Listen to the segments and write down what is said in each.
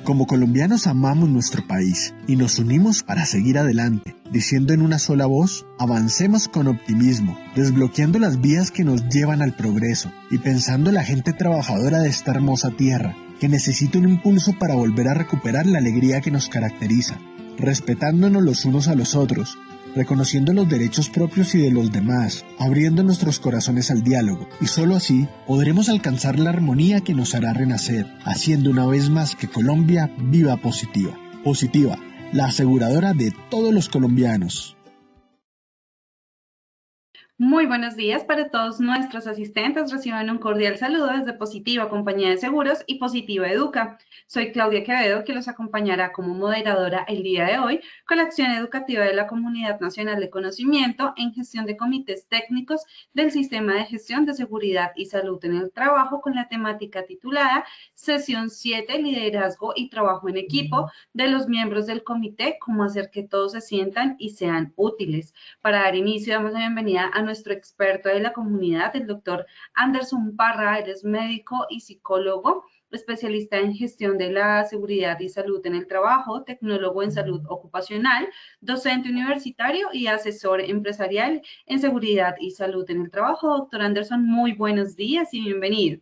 Como colombianos amamos nuestro país y nos unimos para seguir adelante, diciendo en una sola voz, avancemos con optimismo, desbloqueando las vías que nos llevan al progreso y pensando en la gente trabajadora de esta hermosa tierra, que necesita un impulso para volver a recuperar la alegría que nos caracteriza, respetándonos los unos a los otros, reconociendo los derechos propios y de los demás, abriendo nuestros corazones al diálogo, y solo así podremos alcanzar la armonía que nos hará renacer, haciendo una vez más que Colombia viva positiva. Positiva, la aseguradora de todos los colombianos. Muy buenos días para todos nuestros asistentes. Reciban un cordial saludo desde Positiva Compañía de Seguros y Positiva Educa. Soy Claudia Quevedo, que los acompañará como moderadora el día de hoy con la acción educativa de la Comunidad Nacional de Conocimiento en gestión de comités técnicos del Sistema de Gestión de Seguridad y Salud en el Trabajo con la temática titulada Sesión 7, Liderazgo y Trabajo en Equipo de los miembros del comité, cómo hacer que todos se sientan y sean útiles. Para dar inicio, damos la bienvenida a nuestro experto de la comunidad, el doctor Anderson Parra. Él es médico y psicólogo, especialista en gestión de la seguridad y salud en el trabajo, tecnólogo en salud ocupacional, docente universitario y asesor empresarial en seguridad y salud en el trabajo. Doctor Anderson, muy buenos días y bienvenido.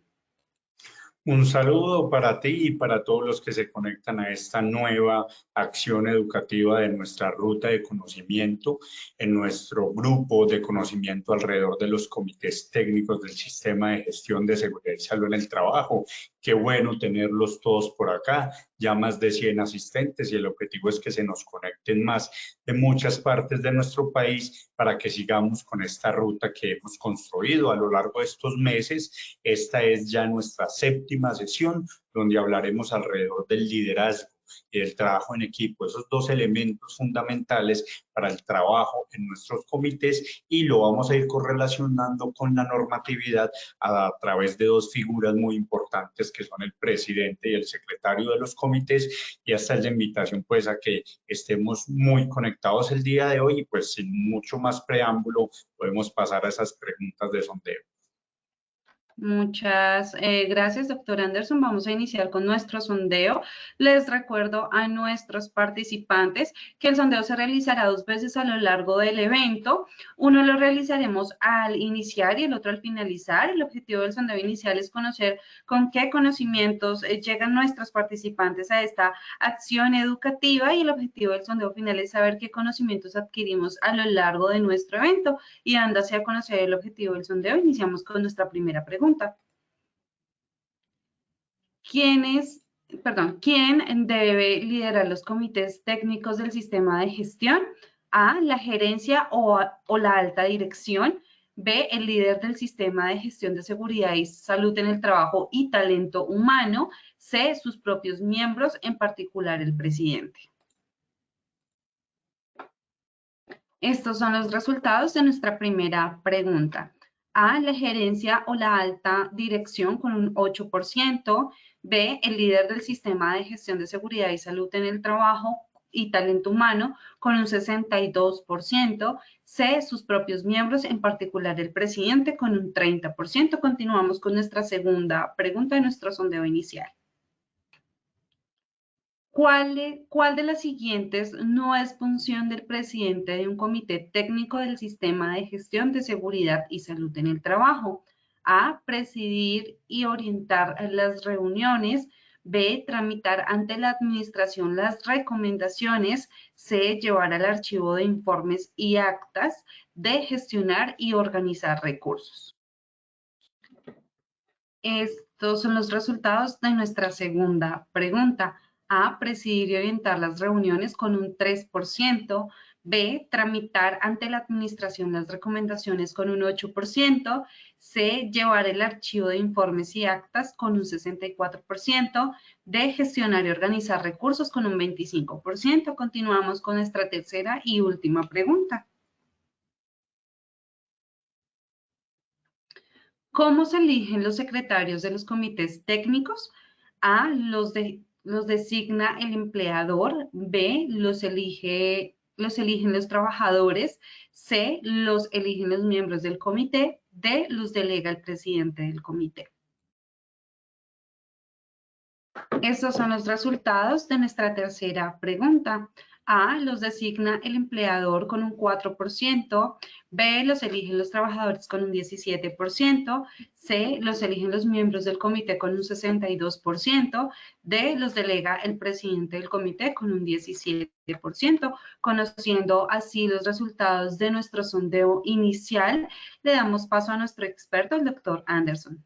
Un saludo para ti y para todos los que se conectan a esta nueva acción educativa de nuestra ruta de conocimiento en nuestro grupo de conocimiento alrededor de los comités técnicos del Sistema de Gestión de Seguridad y Salud en el Trabajo. Qué bueno tenerlos todos por acá, ya más de 100 asistentes, y el objetivo es que se nos conecten más de muchas partes de nuestro país para que sigamos con esta ruta que hemos construido a lo largo de estos meses. Esta es ya nuestra séptima sesión, donde hablaremos alrededor del liderazgo y del trabajo en equipo, esos dos elementos fundamentales para el trabajo en nuestros comités, y lo vamos a ir correlacionando con la normatividad a través de dos figuras muy importantes que son el presidente y el secretario de los comités. Y esta es la invitación pues a que estemos muy conectados el día de hoy, y pues sin mucho más preámbulo podemos pasar a esas preguntas de sondeo. Muchas gracias, doctor Anderson. Vamos a iniciar con nuestro sondeo. Les recuerdo a nuestros participantes que el sondeo se realizará 2 veces a lo largo del evento. Uno lo realizaremos al iniciar y el otro al finalizar. El objetivo del sondeo inicial es conocer con qué conocimientos llegan nuestros participantes a esta acción educativa, y el objetivo del sondeo final es saber qué conocimientos adquirimos a lo largo de nuestro evento. Y dándose a conocer el objetivo del sondeo, iniciamos con nuestra primera pregunta. ¿Quién debe liderar los comités técnicos del sistema de gestión? A, la gerencia o la alta dirección. B, el líder del sistema de gestión de seguridad y salud en el trabajo y talento humano. C, sus propios miembros, en particular el presidente. Estos son los resultados de nuestra primera pregunta. A, la gerencia o la alta dirección con un 8%. B, el líder del sistema de gestión de seguridad y salud en el trabajo y talento humano con un 62%. C, sus propios miembros, en particular el presidente, con un 30%. Continuamos con nuestra segunda pregunta de nuestro sondeo inicial. ¿Cuál de las siguientes no es función del presidente de un comité técnico del sistema de gestión de seguridad y salud en el trabajo? A, presidir y orientar las reuniones. B, tramitar ante la administración las recomendaciones. C, llevar al archivo de informes y actas. D, gestionar y organizar recursos. Estos son los resultados de nuestra segunda pregunta. A, presidir y orientar las reuniones con un 3%. B, tramitar ante la administración las recomendaciones con un 8%. C, llevar el archivo de informes y actas con un 64%. D, gestionar y organizar recursos con un 25%. Continuamos con nuestra tercera y última pregunta. ¿Cómo se eligen los secretarios de los comités técnicos? A, los designa el empleador. B, los eligen los trabajadores. C, los eligen los miembros del comité. D, los delega el presidente del comité. Estos son los resultados de nuestra tercera pregunta. A, los designa el empleador con un 4%, B, los eligen los trabajadores con un 17%, C, los eligen los miembros del comité con un 62%, D, los delega el presidente del comité con un 17%. Conociendo así los resultados de nuestro sondeo inicial, le damos paso a nuestro experto, el doctor Anderson.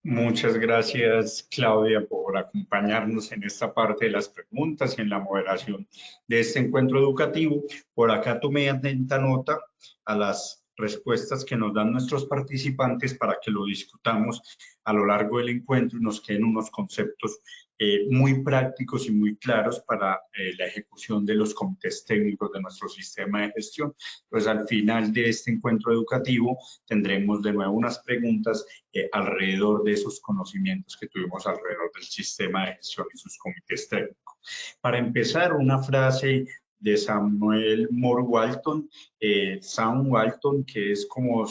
Muchas gracias, Claudia, por acompañarnos en esta parte de las preguntas y en la moderación de este encuentro educativo. Por acá tomé atenta nota a las respuestas que nos dan nuestros participantes para que lo discutamos a lo largo del encuentro y nos queden unos conceptos muy prácticos y muy claros para la ejecución de los comités técnicos de nuestro sistema de gestión. Pues al final de este encuentro educativo tendremos de nuevo unas preguntas alrededor de esos conocimientos que tuvimos alrededor del sistema de gestión y sus comités técnicos. Para empezar, una frase de Samuel Moore Walton. Sam Walton, que es como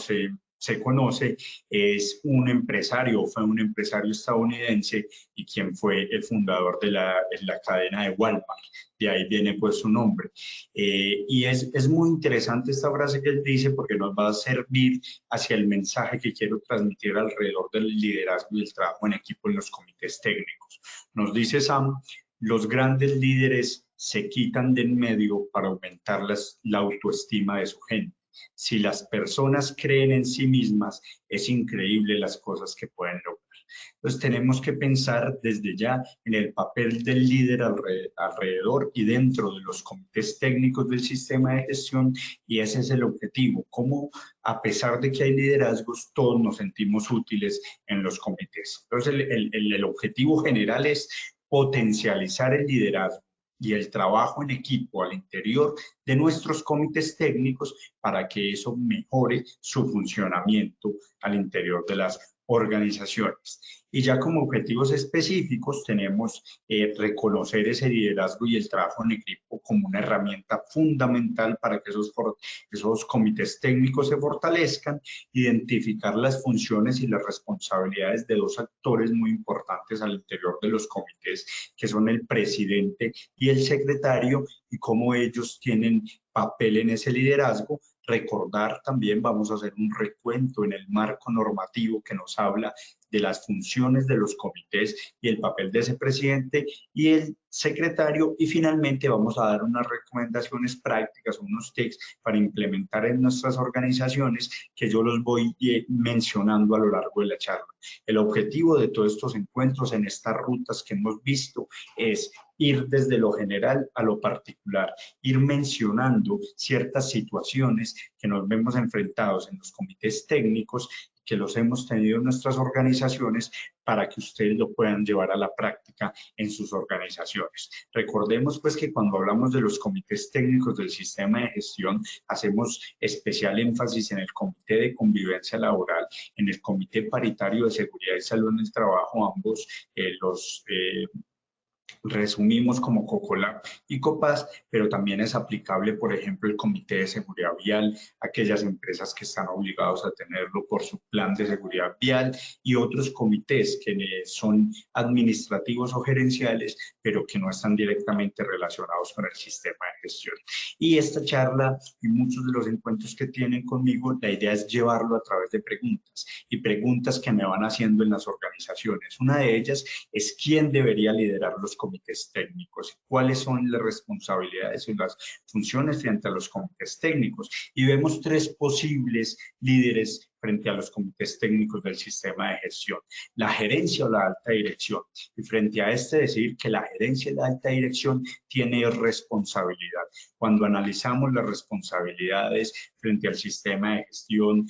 se conoce, es un empresario, fue un empresario estadounidense y quien fue el fundador de la cadena de Walmart. De ahí viene pues su nombre. Y es muy interesante esta frase que él dice porque nos va a servir hacia el mensaje que quiero transmitir alrededor del liderazgo y el trabajo en equipo en los comités técnicos. Nos dice Sam, los grandes líderes se quitan de en medio para aumentar la autoestima de su gente. Si las personas creen en sí mismas, es increíble las cosas que pueden lograr. Entonces tenemos que pensar desde ya en el papel del líder alrededor y dentro de los comités técnicos del sistema de gestión, y ese es el objetivo, cómo a pesar de que hay liderazgos, todos nos sentimos útiles en los comités. Entonces el objetivo general es potencializar el liderazgo y el trabajo en equipo al interior de nuestros comités técnicos para que eso mejore su funcionamiento al interior de las organizaciones. Y ya como objetivos específicos tenemos reconocer ese liderazgo y el trabajo en equipo como una herramienta fundamental para que esos comités técnicos se fortalezcan, identificar las funciones y las responsabilidades de dos actores muy importantes al interior de los comités, que son el presidente y el secretario, y cómo ellos tienen papel en ese liderazgo. Recordar también, vamos a hacer un recuento en el marco normativo que nos habla de las funciones de los comités y el papel de ese presidente y el secretario, y finalmente vamos a dar unas recomendaciones prácticas, unos tips para implementar en nuestras organizaciones que yo los voy mencionando a lo largo de la charla. El objetivo de todos estos encuentros en estas rutas que hemos visto es ir desde lo general a lo particular, ir mencionando ciertas situaciones que nos vemos enfrentados en los comités técnicos, que los hemos tenido en nuestras organizaciones, para que ustedes lo puedan llevar a la práctica en sus organizaciones. Recordemos pues que cuando hablamos de los comités técnicos del sistema de gestión, hacemos especial énfasis en el comité de convivencia laboral, en el comité paritario de seguridad y salud en el trabajo, ambos los resumimos como COCOLAB y COPAS, pero también es aplicable, por ejemplo, el Comité de Seguridad Vial, aquellas empresas que están obligados a tenerlo por su plan de seguridad vial, y otros comités que son administrativos o gerenciales, pero que no están directamente relacionados con el sistema de gestión. Y esta charla y muchos de los encuentros que tienen conmigo, la idea es llevarlo a través de preguntas, y preguntas que me van haciendo en las organizaciones. Una de ellas es quién debería liderar los comités técnicos, cuáles son las responsabilidades y las funciones frente a los comités técnicos. Y vemos tres posibles líderes frente a los comités técnicos del sistema de gestión: la gerencia o la alta dirección. Y frente a decir que la gerencia y la alta dirección tiene responsabilidad. Cuando analizamos las responsabilidades frente al sistema de gestión,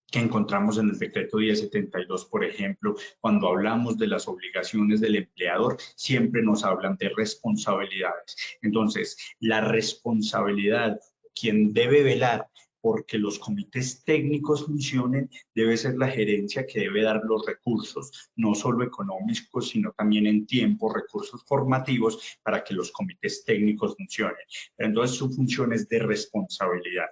que encontramos en el decreto 1072, por ejemplo, cuando hablamos de las obligaciones del empleador, siempre nos hablan de responsabilidades. Entonces, la responsabilidad, quien debe velar porque los comités técnicos funcionen, debe ser la gerencia que debe dar los recursos, no solo económicos, sino también en tiempo, recursos formativos para que los comités técnicos funcionen. Entonces, su función es de responsabilidad.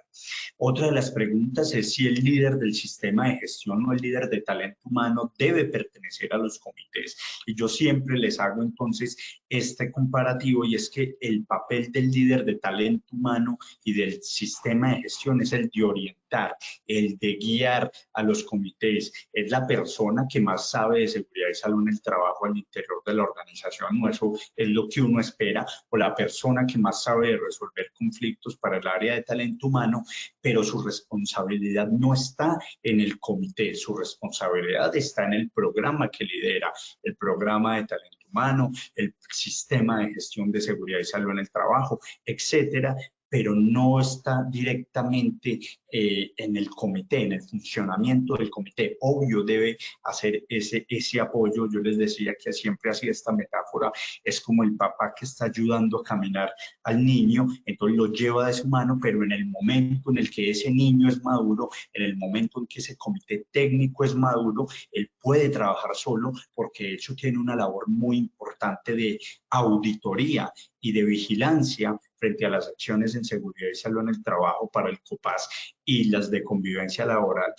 Otra de las preguntas es si el líder del sistema de gestión o el líder de talento humano debe pertenecer a los comités. Y yo siempre les hago entonces este comparativo, y es que el papel del líder de talento humano y del sistema de gestión es el de orientar, el de guiar a los comités. Es la persona que más sabe de seguridad y salud en el trabajo al interior de la organización, no, eso es lo que uno espera, o la persona que más sabe de resolver conflictos para el área de talento humano, pero su responsabilidad no está en el comité, su responsabilidad está en el programa que lidera, el programa de talento humano, el sistema de gestión de seguridad y salud en el trabajo, etcétera, pero no está directamente en el comité, en el funcionamiento del comité. Obvio debe hacer ese apoyo. Yo les decía que siempre hacía esta metáfora, es como el papá que está ayudando a caminar al niño, entonces lo lleva de su mano, pero en el momento en el que ese niño es maduro, en el momento en que ese comité técnico es maduro, él puede trabajar solo, porque de hecho tiene una labor muy importante de auditoría y de vigilancia frente a las acciones en seguridad y salud en el trabajo para el COPAS y las de convivencia laboral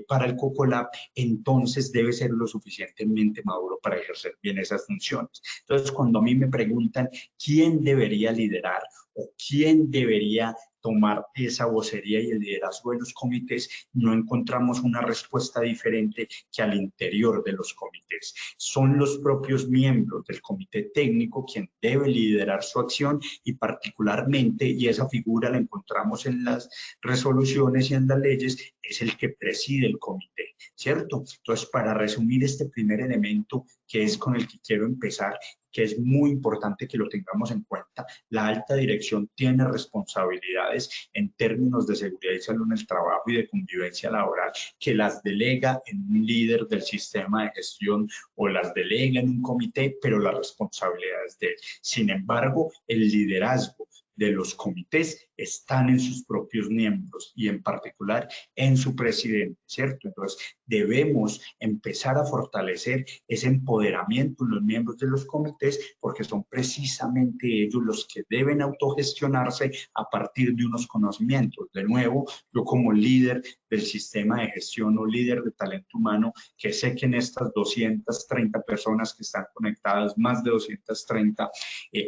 para el COCOLAB, entonces debe ser lo suficientemente maduro para ejercer bien esas funciones. Entonces, cuando a mí me preguntan quién debería liderar o quién debería tomar esa vocería y el liderazgo de los comités, no encontramos una respuesta diferente que al interior de los comités. Son los propios miembros del comité técnico quien debe liderar su acción, y particularmente, y esa figura la encontramos en las resoluciones y en las leyes, es el que preside el comité, ¿cierto? Entonces, para resumir este primer elemento, que es con el que quiero empezar, que es muy importante que lo tengamos en cuenta, la alta dirección tiene responsabilidades en términos de seguridad y salud en el trabajo y de convivencia laboral, que las delega en un líder del sistema de gestión o las delega en un comité, pero la responsabilidad es de él. Sin embargo, el liderazgo de los comités están en sus propios miembros y en particular en su presidente, ¿cierto? Entonces, debemos empezar a fortalecer ese empoderamiento en los miembros de los comités, porque son precisamente ellos los que deben autogestionarse a partir de unos conocimientos. De nuevo, yo como líder del sistema de gestión o líder de talento humano, que sé que en estas 230 personas que están conectadas, más de 230,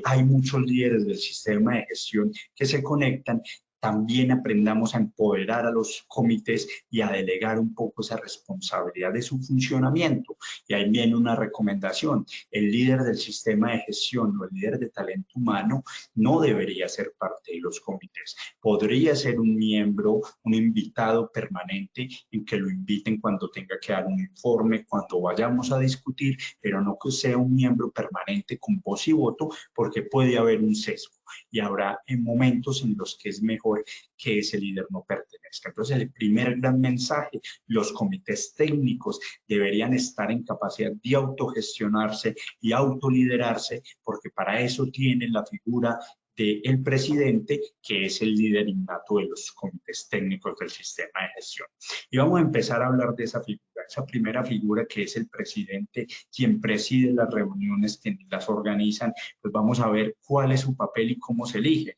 hay muchos líderes del sistema de gestión que se conectan, también aprendamos a empoderar a los comités y a delegar un poco esa responsabilidad de su funcionamiento. Y ahí viene una recomendación: el líder del sistema de gestión o el líder de talento humano no debería ser parte de los comités. Podría ser un miembro, un invitado permanente, en que lo inviten cuando tenga que dar un informe, cuando vayamos a discutir, pero no que sea un miembro permanente con voz y voto, porque puede haber un sesgo y habrá en momentos en los que es mejor que ese líder no pertenezca. Entonces, el primer gran mensaje: los comités técnicos deberían estar en capacidad de autogestionarse y autoliderarse, porque para eso tienen la figura del presidente, que es el líder innato de los comités técnicos del sistema de gestión. Y vamos a empezar a hablar de esa figura, esa primera figura, que es el presidente, quien preside las reuniones, quienes las organizan. Pues vamos a ver cuál es su papel y cómo se elige.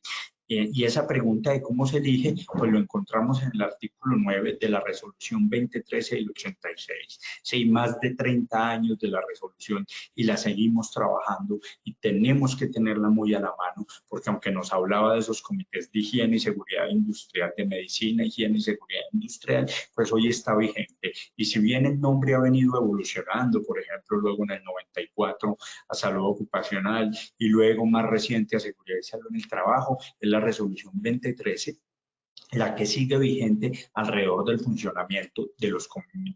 Y esa pregunta de cómo se elige, pues lo encontramos en el artículo 9 de la resolución 2013 del 86. Sí, más de 30 años de la resolución y la seguimos trabajando, y tenemos que tenerla muy a la mano, porque aunque nos hablaba de esos comités de higiene y seguridad industrial, de medicina, higiene y seguridad industrial, pues hoy está vigente. Y si bien el nombre ha venido evolucionando, por ejemplo, luego en el 94 a salud ocupacional y luego más reciente a seguridad y salud en el trabajo, es la resolución 2013 la que sigue vigente alrededor del funcionamiento de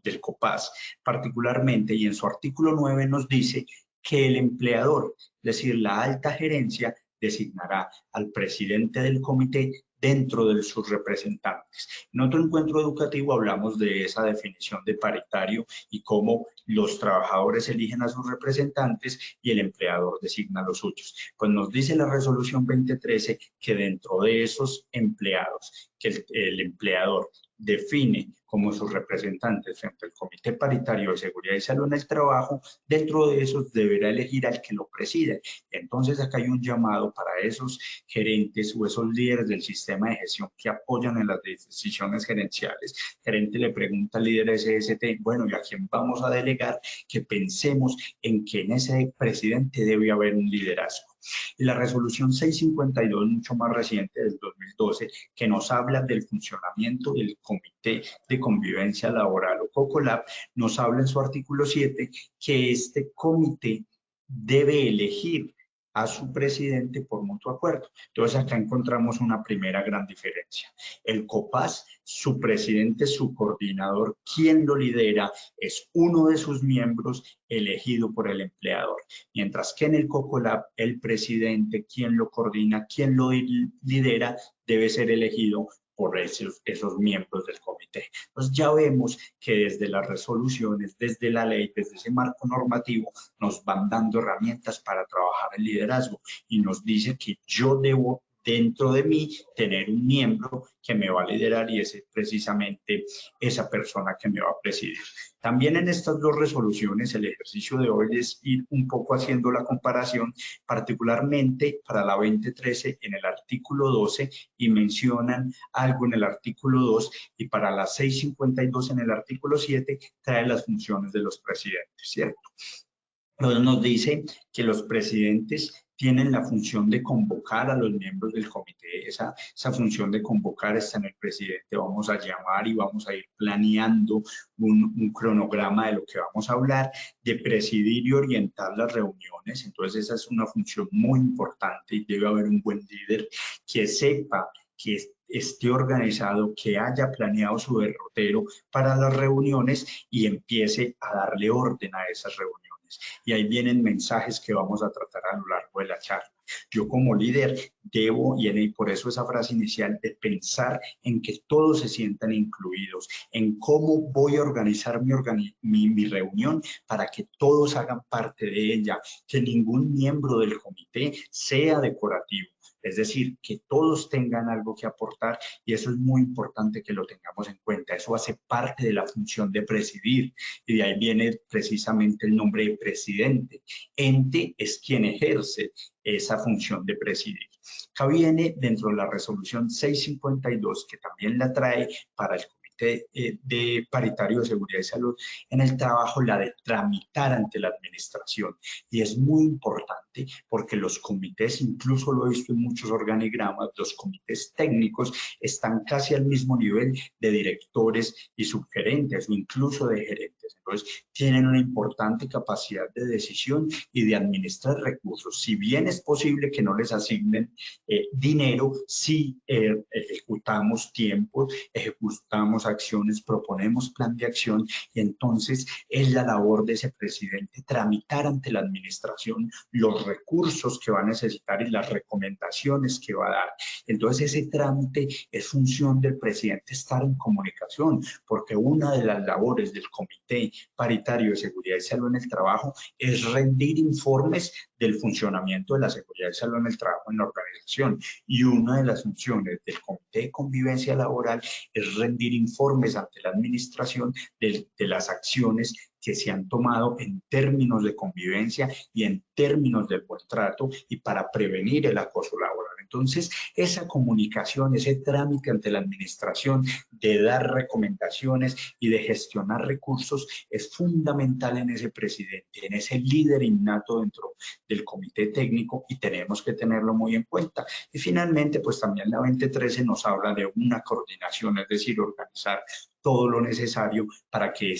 del COPAS, particularmente, y en su artículo 9 nos dice que el empleador, es decir, la alta gerencia, designará al presidente del comité dentro de sus representantes. En otro encuentro educativo hablamos de esa definición de paritario y cómo los trabajadores eligen a sus representantes y el empleador designa los suyos. Pues nos dice la resolución 2013 que dentro de esos empleados, que el empleador define como sus representantes frente al Comité Paritario de Seguridad y Salud en el Trabajo, dentro de esos deberá elegir al que lo preside. Entonces acá hay un llamado para esos gerentes o esos líderes del sistema de gestión que apoyan en las decisiones gerenciales. El gerente le pregunta al líder SST, bueno, ¿y a quién vamos a delegar? Que pensemos en que en ese presidente debe haber un liderazgo. Y la resolución 652, mucho más reciente, del 2012, que nos habla del funcionamiento del Comité de Convivencia Laboral o COCOLAB, nos habla en su artículo 7 que este comité debe elegir a su presidente por mutuo acuerdo. Entonces acá encontramos una primera gran diferencia. El COPAS, su presidente, su coordinador, quien lo lidera, es uno de sus miembros elegido por el empleador. Mientras que en el COCOLAB, el presidente, quien lo coordina, quien lo lidera, debe ser elegido por esos miembros del comité. Entonces ya vemos que desde las resoluciones, desde la ley, desde ese marco normativo, nos van dando herramientas para trabajar el liderazgo y nos dice que yo debo dentro de mí tener un miembro que me va a liderar y es precisamente esa persona que me va a presidir. También en estas dos resoluciones el ejercicio de hoy es ir un poco haciendo la comparación, particularmente para la 2013 en el artículo 12 y mencionan algo en el artículo 2 y para la 652 en el artículo 7 trae las funciones de los presidentes, ¿cierto? Entonces nos dice que los presidentes tienen la función de convocar a los miembros del comité. Esa función de convocar está en el presidente. Vamos a llamar y vamos a ir planeando un cronograma de lo que vamos a hablar, de presidir y orientar las reuniones. Entonces esa es una función muy importante y debe haber un buen líder que sepa, que esté organizado, que haya planeado su derrotero para las reuniones y empiece a darle orden a esas reuniones. Y ahí vienen mensajes que vamos a tratar a lo largo de la charla. Yo como líder debo, y por eso esa frase inicial, de pensar en que todos se sientan incluidos, en cómo voy a organizar mi reunión para que todos hagan parte de ella, que ningún miembro del comité sea decorativo. Es decir, que todos tengan algo que aportar y eso es muy importante que lo tengamos en cuenta. Eso hace parte de la función de presidir y de ahí viene precisamente el nombre de presidente. Ente es quien ejerce esa función de presidir. Acá viene dentro de la resolución 652 que también la trae para el de Paritario de Seguridad y Salud en el Trabajo, la de tramitar ante la administración. Y es muy importante porque los comités, incluso lo he visto en muchos organigramas, los comités técnicos están casi al mismo nivel de directores y subgerentes o incluso de gerentes. Entonces, tienen una importante capacidad de decisión y de administrar recursos. Si bien es posible que no les asignen dinero, sí ejecutamos tiempos, ejecutamos acciones, proponemos plan de acción y entonces es la labor de ese presidente tramitar ante la administración los recursos que va a necesitar y las recomendaciones que va a dar. Entonces ese trámite es función del presidente estar en comunicación, porque una de las labores del Comité Paritario de Seguridad y Salud en el Trabajo es rendir informes del funcionamiento de la seguridad y salud en el trabajo en la organización. Y una de las funciones del Comité de Convivencia Laboral es rendir informes ante la administración de las acciones que se han tomado en términos de convivencia y en términos del buen trato y para prevenir el acoso laboral. Entonces, esa comunicación, ese trámite ante la administración de dar recomendaciones y de gestionar recursos es fundamental en ese presidente, en ese líder innato dentro del comité técnico y tenemos que tenerlo muy en cuenta. Y finalmente, pues también la 2013 nos habla de una coordinación, es decir, organizar todo lo necesario para que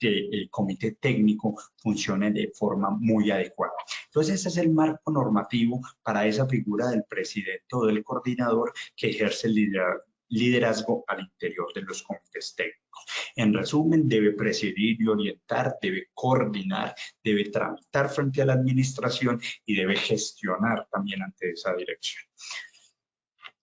el comité técnico funcione de forma muy adecuada. Entonces ese es el marco normativo para esa figura del presidente o del coordinador que ejerce el liderazgo al interior de los comités técnicos. En resumen, debe presidir y orientar, debe coordinar, debe tramitar frente a la administración y debe gestionar también ante esa dirección.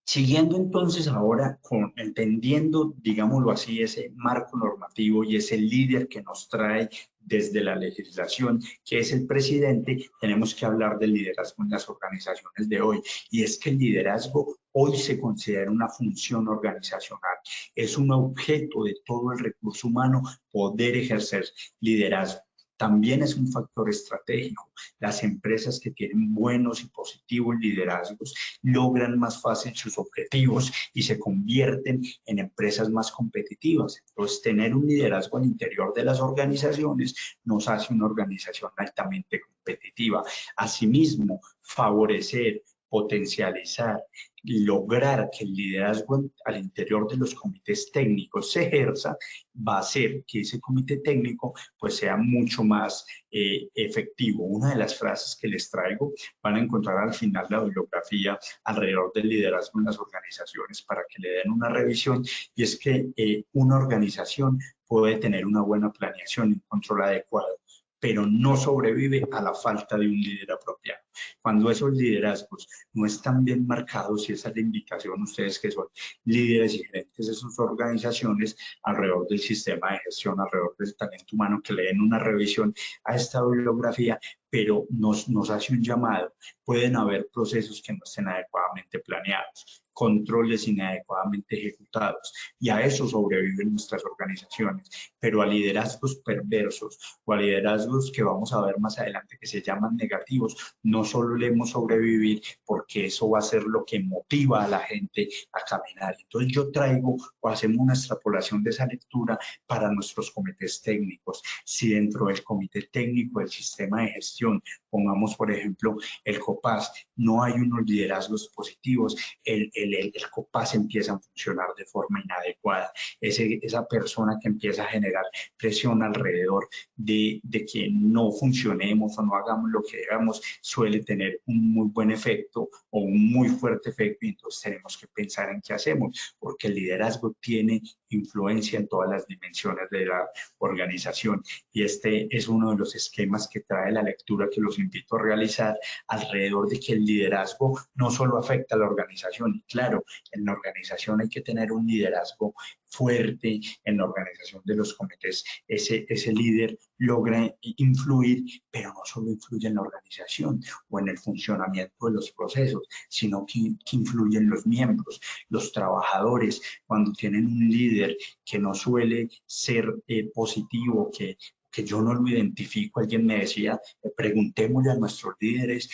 Siguiendo entonces ahora, entendiendo, digámoslo así, ese marco normativo y ese líder que nos trae desde la legislación, que es el presidente, tenemos que hablar del liderazgo en las organizaciones de hoy. Y es que el liderazgo hoy se considera una función organizacional. Es un objeto de todo el recurso humano poder ejercer liderazgo. También es un factor estratégico. Las empresas que tienen buenos y positivos liderazgos logran más fácil sus objetivos y se convierten en empresas más competitivas. Entonces, tener un liderazgo al interior de las organizaciones nos hace una organización altamente competitiva. Asimismo, favorecer, potencializar, lograr que el liderazgo al interior de los comités técnicos se ejerza, va a hacer que ese comité técnico pues sea mucho más efectivo. Una de las frases que les traigo van a encontrar al final la bibliografía alrededor del liderazgo en las organizaciones para que le den una revisión, y es que una organización puede tener una buena planeación y un control adecuado, pero no sobrevive a la falta de un líder apropiado. Cuando esos liderazgos no están bien marcados, y esa es la indicación, ustedes que son líderes y gerentes de sus organizaciones, alrededor del sistema de gestión, alrededor del talento humano, que le den una revisión a esta bibliografía, pero nos hace un llamado. Pueden haber procesos que no estén adecuadamente planeados, controles inadecuadamente ejecutados, y a eso sobreviven nuestras organizaciones, pero a liderazgos perversos o a liderazgos que vamos a ver más adelante que se llaman negativos, no solemos sobrevivir, porque eso va a ser lo que motiva a la gente a caminar. Entonces yo traigo o hacemos una extrapolación de esa lectura para nuestros comités técnicos. Si dentro del comité técnico del sistema de gestión, pongamos por ejemplo el COPAS, no hay unos liderazgos positivos, el COPAS empieza a funcionar de forma inadecuada. Esa persona que empieza a generar presión alrededor de que no funcionemos o no hagamos lo que debamos, suele tener un muy buen efecto o un muy fuerte efecto, y entonces tenemos que pensar en qué hacemos, porque el liderazgo tiene influencia en todas las dimensiones de la organización, y este es uno de los esquemas que trae la lectura que los invito a realizar alrededor de que el liderazgo no solo afecta a la organización, y claro, en la organización hay que tener un liderazgo fuerte, en la organización de los comités ese líder logra influir, pero no solo influye en la organización o en el funcionamiento de los procesos, sino que influye en los miembros, los trabajadores. Cuando tienen un líder que no suele ser positivo, que yo no lo identifico, alguien me decía, preguntémosle a nuestros líderes,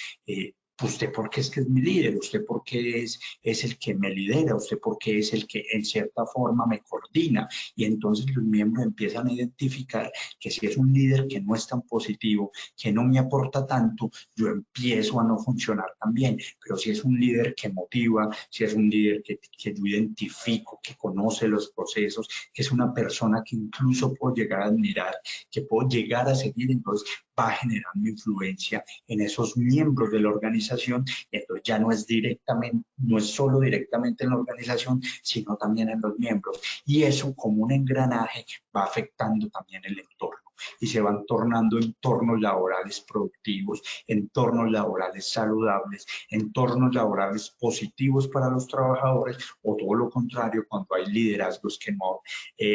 ¿usted por qué es que es mi líder? ¿Usted por qué es el que me lidera? ¿Usted por qué es el que en cierta forma me coordina? Y entonces los miembros empiezan a identificar que si es un líder que no es tan positivo, que no me aporta tanto, yo empiezo a no funcionar tan bien. Pero si es un líder que motiva, si es un líder que yo identifico, que conoce los procesos, que es una persona que incluso puedo llegar a admirar, que puedo llegar a seguir, entonces va generando influencia en esos miembros de la organización. Entonces ya no es directamente, no es solo directamente en la organización, sino también en los miembros. Y eso, como un engranaje, va afectando también el entorno, y se van tornando entornos laborales productivos, entornos laborales saludables, entornos laborales positivos para los trabajadores, o todo lo contrario, cuando hay liderazgos que no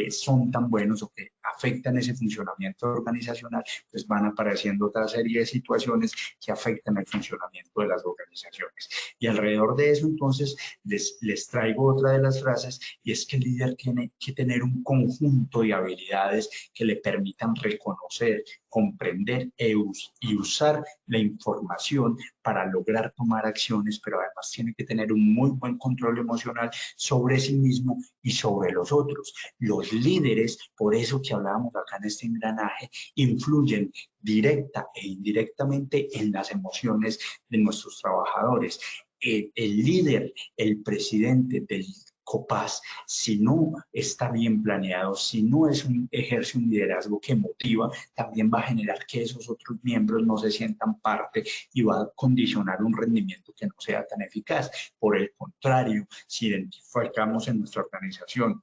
son tan buenos o que afectan ese funcionamiento organizacional, pues van apareciendo otra serie de situaciones que afectan el funcionamiento de las organizaciones. Y alrededor de eso, entonces, les traigo otra de las frases, y es que el líder tiene que tener un conjunto de habilidades que le permitan reconocer, comprender y usar la información para lograr tomar acciones, pero además tiene que tener un muy buen control emocional sobre sí mismo y sobre los otros. Los líderes, por eso que hablábamos acá en este engranaje, influyen directa e indirectamente en las emociones de nuestros trabajadores. El líder, el presidente del COPAS, si no está bien planeado, si no ejerce un liderazgo que motiva, también va a generar que esos otros miembros no se sientan parte, y va a condicionar un rendimiento que no sea tan eficaz. Por el contrario, si identificamos en nuestra organización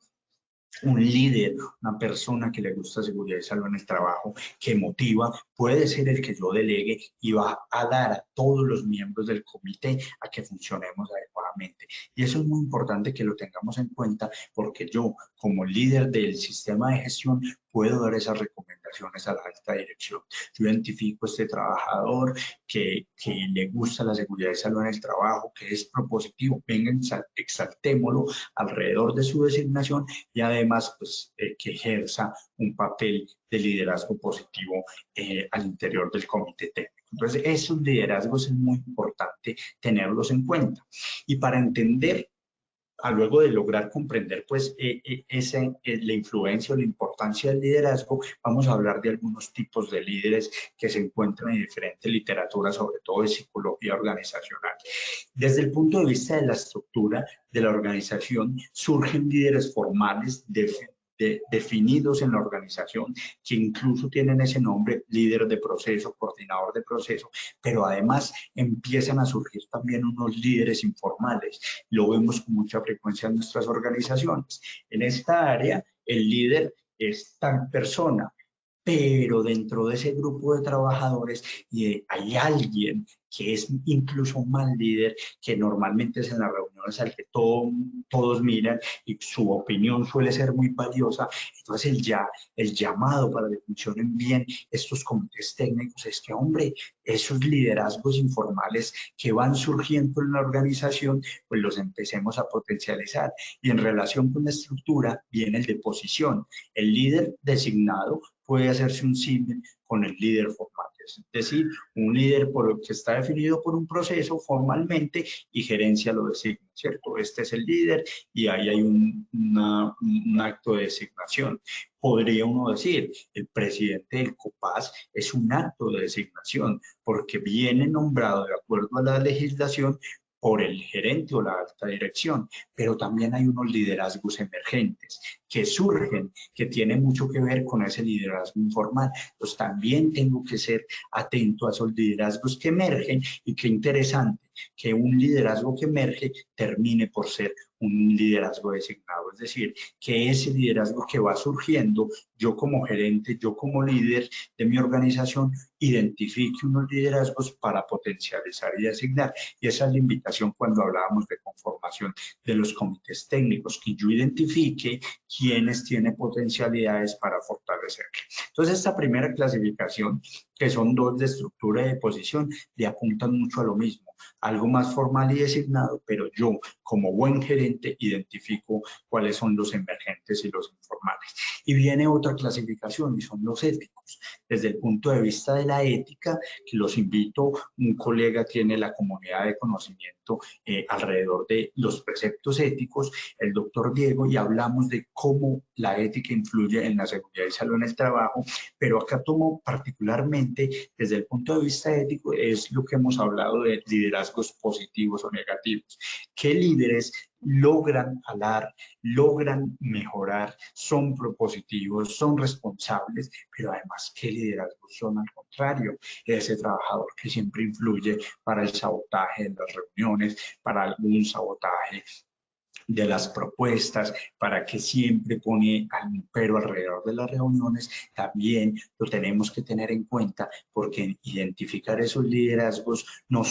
un líder, una persona que le gusta seguridad y salud en el trabajo, que motiva, puede ser el que yo delegue, y va a dar a todos los miembros del comité a que funcionemos adecuadamente. adecuadamente. Y eso es muy importante que lo tengamos en cuenta porque yo, como líder del sistema de gestión, puedo dar esas recomendaciones a la alta dirección. Yo identifico a este trabajador que le gusta la seguridad y salud en el trabajo, que es propositivo, venga, exaltémoslo alrededor de su designación y además pues, que ejerza un papel de liderazgo positivo al interior del comité técnico. Entonces, esos liderazgos es muy importante tenerlos en cuenta. Y para entender, luego de lograr comprender pues la influencia o la importancia del liderazgo, vamos a hablar de algunos tipos de líderes que se encuentran en diferentes literaturas, sobre todo de psicología organizacional. Desde el punto de vista de la estructura de la organización, surgen líderes formales definidos en la organización, que incluso tienen ese nombre, líder de proceso, coordinador de proceso, pero además empiezan a surgir también unos líderes informales. Lo vemos con mucha frecuencia en nuestras organizaciones. En esta área, el líder es tal persona, pero dentro de ese grupo de trabajadores hay alguien que es incluso un mal líder, que normalmente es en las reuniones al que todos miran y su opinión suele ser muy valiosa. Entonces el llamado para que funcionen bien estos comités técnicos es que, hombre, esos liderazgos informales que van surgiendo en la organización, pues los empecemos a potencializar. Y en relación con la estructura viene el de posición. El líder designado puede hacerse un símil con el líder formal, es decir, un líder que está definido por un proceso formalmente y gerencia lo designa, ¿cierto? Este es el líder y ahí hay un acto de designación. Podría uno decir, el presidente del COPAS es un acto de designación porque viene nombrado de acuerdo a la legislación por el gerente o la alta dirección, pero también hay unos liderazgos emergentes que surgen, que tienen mucho que ver con ese liderazgo informal. Pues también tengo que ser atento a esos liderazgos que emergen y qué interesante que un liderazgo que emerge termine por ser un liderazgo designado, es decir, que ese liderazgo que va surgiendo, yo como gerente, yo como líder de mi organización, identifique unos liderazgos para potencializar y designar. Y esa es la invitación cuando hablábamos de conformación de los comités técnicos, que yo identifique quiénes tienen potencialidades para fortalecer. Entonces, esta primera clasificación, que son dos de estructura y de posición, le apuntan mucho a lo mismo, algo más formal y designado, pero yo, como buen gerente, identifico cuáles son los emergentes y los informales. Y viene otra clasificación, y son los éticos. Desde el punto de vista de la ética, que los invito, un colega tiene la comunidad de conocimiento alrededor de los preceptos éticos, el doctor Diego, y hablamos de cómo la ética influye en la seguridad y salud en el trabajo, pero acá tomo particularmente desde el punto de vista ético, es lo que hemos hablado de liderazgos positivos o negativos. ¿Qué líderes logran jalar, logran mejorar, son propositivos, son responsables, pero además qué liderazgos son al contrario? Ese trabajador que siempre influye para el sabotaje de las reuniones, para algún sabotaje de las propuestas, para que siempre pone un pero alrededor de las reuniones, también lo tenemos que tener en cuenta, porque identificar esos liderazgos no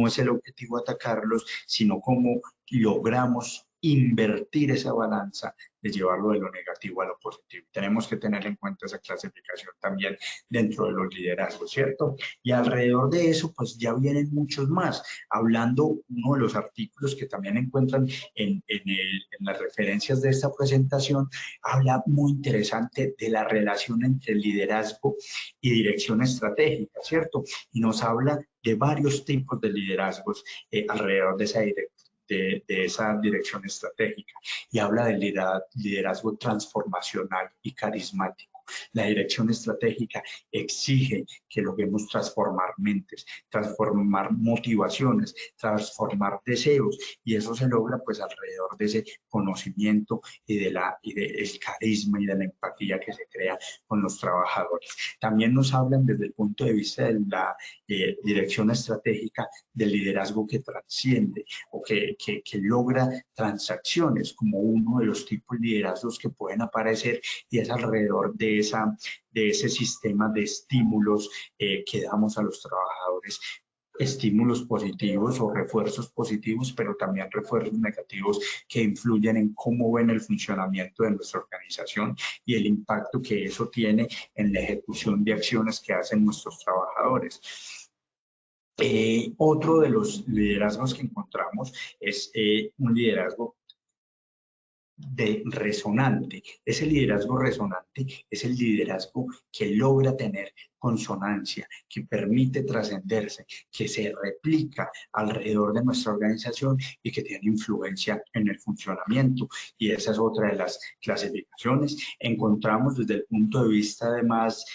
es el objetivo atacarlos, sino cómo logramos invertir esa balanza de llevarlo de lo negativo a lo positivo. Tenemos que tener en cuenta esa clasificación también dentro de los liderazgos, ¿cierto? Y alrededor de eso, pues ya vienen muchos más. Hablando, uno de los artículos que también encuentran en las referencias de esta presentación, habla muy interesante de la relación entre liderazgo y dirección estratégica, ¿cierto? Y nos habla de varios tipos de liderazgos alrededor de esa dirección estratégica, y habla del liderazgo transformacional y carismático. La dirección estratégica exige que logremos transformar mentes, transformar motivaciones, transformar deseos, y eso se logra pues alrededor de ese conocimiento y del carisma y de la empatía que se crea con los trabajadores. También nos hablan desde el punto de vista de la dirección estratégica del liderazgo que trasciende o que logra transacciones como uno de los tipos de liderazgos que pueden aparecer, y es alrededor de ese sistema de estímulos que damos a los trabajadores estímulos positivos o refuerzos positivos, pero también refuerzos negativos que influyen en cómo ven el funcionamiento de nuestra organización y el impacto que eso tiene en la ejecución de acciones que hacen nuestros trabajadores. Otro de los liderazgos que encontramos es un liderazgo resonante. Ese liderazgo resonante es el liderazgo que logra tener consonancia, que permite trascenderse, que se replica alrededor de nuestra organización y que tiene influencia en el funcionamiento. Y esa es otra de las clasificaciones. Encontramos desde el punto de vista además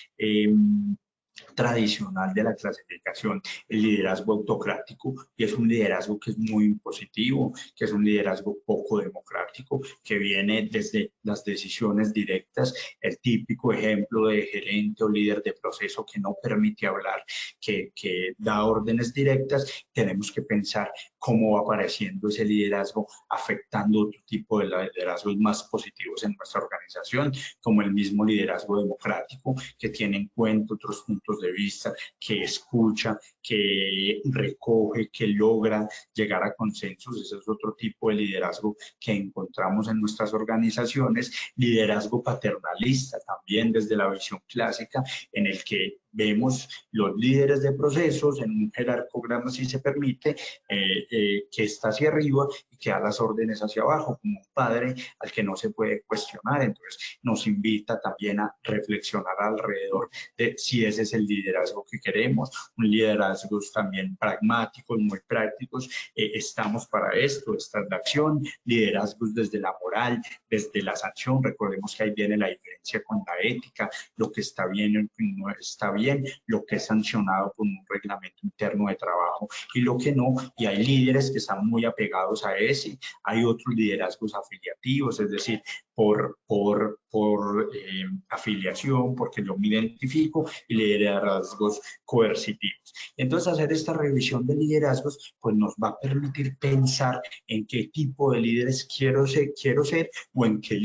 tradicional de la clasificación, el liderazgo autocrático, y es un liderazgo que es muy impositivo, que es un liderazgo poco democrático, que viene desde las decisiones directas, el típico ejemplo de gerente o líder de proceso que no permite hablar, que da órdenes directas. Tenemos que pensar cómo va apareciendo ese liderazgo, afectando otro tipo de liderazgos más positivos en nuestra organización, como el mismo liderazgo democrático, que tiene en cuenta otros puntos de vista, que escucha, que recoge, que logra llegar a consensos. Ese es otro tipo de liderazgo que encontramos en nuestras organizaciones. Liderazgo paternalista también desde la visión clásica, en el que vemos los líderes de procesos en un jerarcograma, si se permite, que está hacia arriba y que da las órdenes hacia abajo, como un padre al que no se puede cuestionar. Entonces nos invita también a reflexionar alrededor de si ese es el liderazgo que queremos, un liderazgo también pragmáticos, muy prácticos. Estamos para esto, esta es la acción, liderazgos desde la moral, desde la sanción. Recordemos que ahí viene la diferencia con la ética, lo que está bien y lo que no está bien, lo que es sancionado por un reglamento interno de trabajo y lo que no. Y hay líderes que están muy apegados a ese, hay otros liderazgos afiliativos, es decir, por afiliación, porque yo me identifico, y liderazgos coercitivos. Entonces, hacer esta revisión de liderazgos pues nos va a permitir pensar en qué tipo de líderes quiero ser o en qué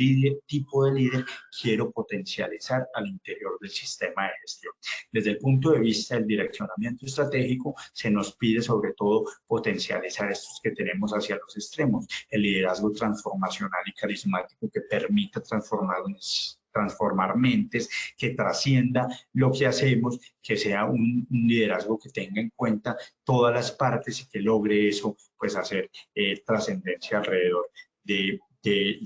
tipo de líder quiero potencializar al interior del sistema de gestión. Desde el punto de vista del direccionamiento estratégico, se nos pide sobre todo potencializar estos que tenemos hacia los extremos, el liderazgo transformacional y carismático que permita transformar mentes, que trascienda lo que hacemos, que sea un liderazgo que tenga en cuenta todas las partes y que logre eso, pues hacer trascendencia alrededor de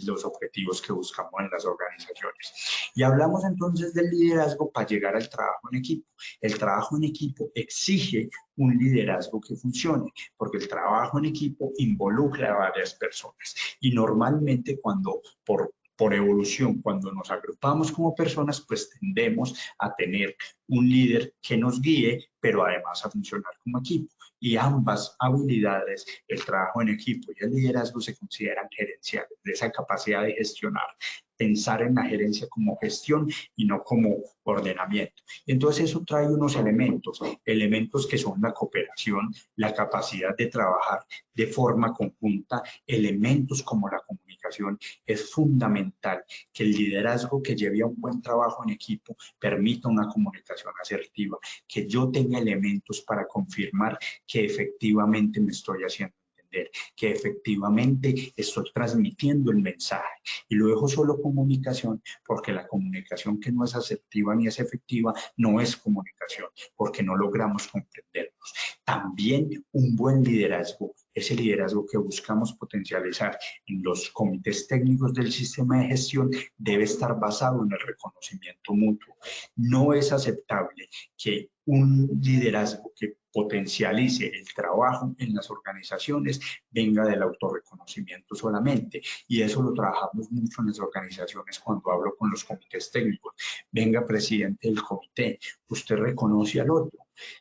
los objetivos que buscamos en las organizaciones. Y hablamos entonces del liderazgo para llegar al trabajo en equipo. El trabajo en equipo exige un liderazgo que funcione, porque el trabajo en equipo involucra a varias personas. Y normalmente cuando por evolución, cuando nos agrupamos como personas, pues tendemos a tener un líder que nos guíe, pero además a funcionar como equipo. Y ambas habilidades, el trabajo en equipo y el liderazgo, se consideran gerenciales, de esa capacidad de gestionar, pensar en la gerencia como gestión y no como ordenamiento. Entonces eso trae unos elementos que son la cooperación, la capacidad de trabajar de forma conjunta, elementos como la comunicación. Es fundamental que el liderazgo que lleve a un buen trabajo en equipo permita una comunicación asertiva, que yo tenga elementos para confirmar que efectivamente me estoy haciendo entender, que efectivamente estoy transmitiendo el mensaje. Y lo dejo solo comunicación, porque la comunicación que no es asertiva ni es efectiva no es comunicación, porque no logramos comprendernos. También un buen liderazgo, ese liderazgo que buscamos potencializar en los comités técnicos del sistema de gestión, debe estar basado en el reconocimiento mutuo. No es aceptable que un liderazgo que potencialice el trabajo en las organizaciones venga del autorreconocimiento solamente. Y eso lo trabajamos mucho en las organizaciones cuando hablo con los comités técnicos. Venga, presidente del comité, usted reconoce al otro.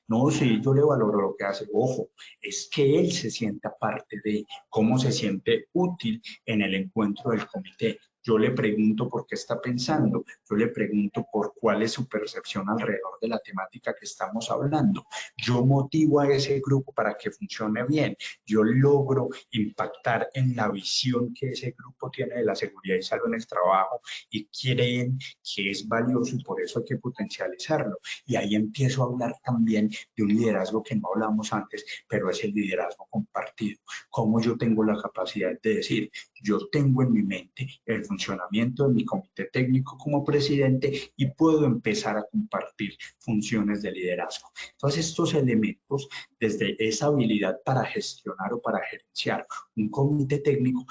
No, sí, yo le valoro lo que hace. Ojo, es que él se sienta parte de cómo se siente útil en el encuentro del comité. Yo le pregunto por qué está pensando, yo le pregunto por cuál es su percepción alrededor de la temática que estamos hablando. Yo motivo a ese grupo para que funcione bien. Yo logro impactar en la visión que ese grupo tiene de la seguridad y salud en el trabajo y creen que es valioso y por eso hay que potencializarlo. Y ahí empiezo a hablar también de un liderazgo que no hablamos antes, pero es el liderazgo compartido. Cómo yo tengo la capacidad de decir, yo tengo en mi mente el funcionamiento de mi comité técnico como presidente y puedo empezar a compartir funciones de liderazgo. Entonces, estos elementos, desde esa habilidad para gestionar o para gerenciar un comité técnico,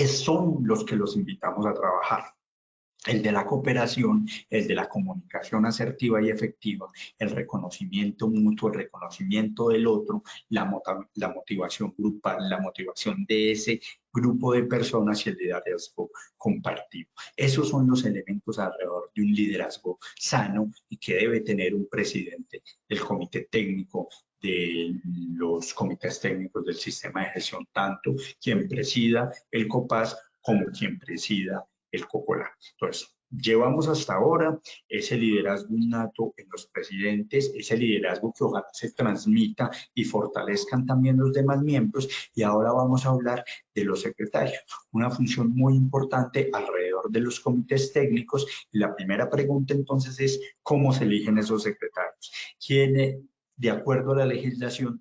son los que los invitamos a trabajar. El de la cooperación, el de la comunicación asertiva y efectiva, el reconocimiento mutuo, el reconocimiento del otro, la motivación grupal, la motivación de ese grupo de personas y el liderazgo compartido. Esos son los elementos alrededor de un liderazgo sano y que debe tener un presidente del comité técnico, de los comités técnicos del sistema de gestión, tanto quien presida el COPAS como quien presida el COCOLA. Entonces, llevamos hasta ahora ese liderazgo innato en los presidentes, ese liderazgo que ojalá se transmita y fortalezcan también los demás miembros, y ahora vamos a hablar de los secretarios, una función muy importante alrededor de los comités técnicos. Y la primera pregunta entonces es, ¿cómo se eligen esos secretarios? ¿Quiénes? De acuerdo a la legislación,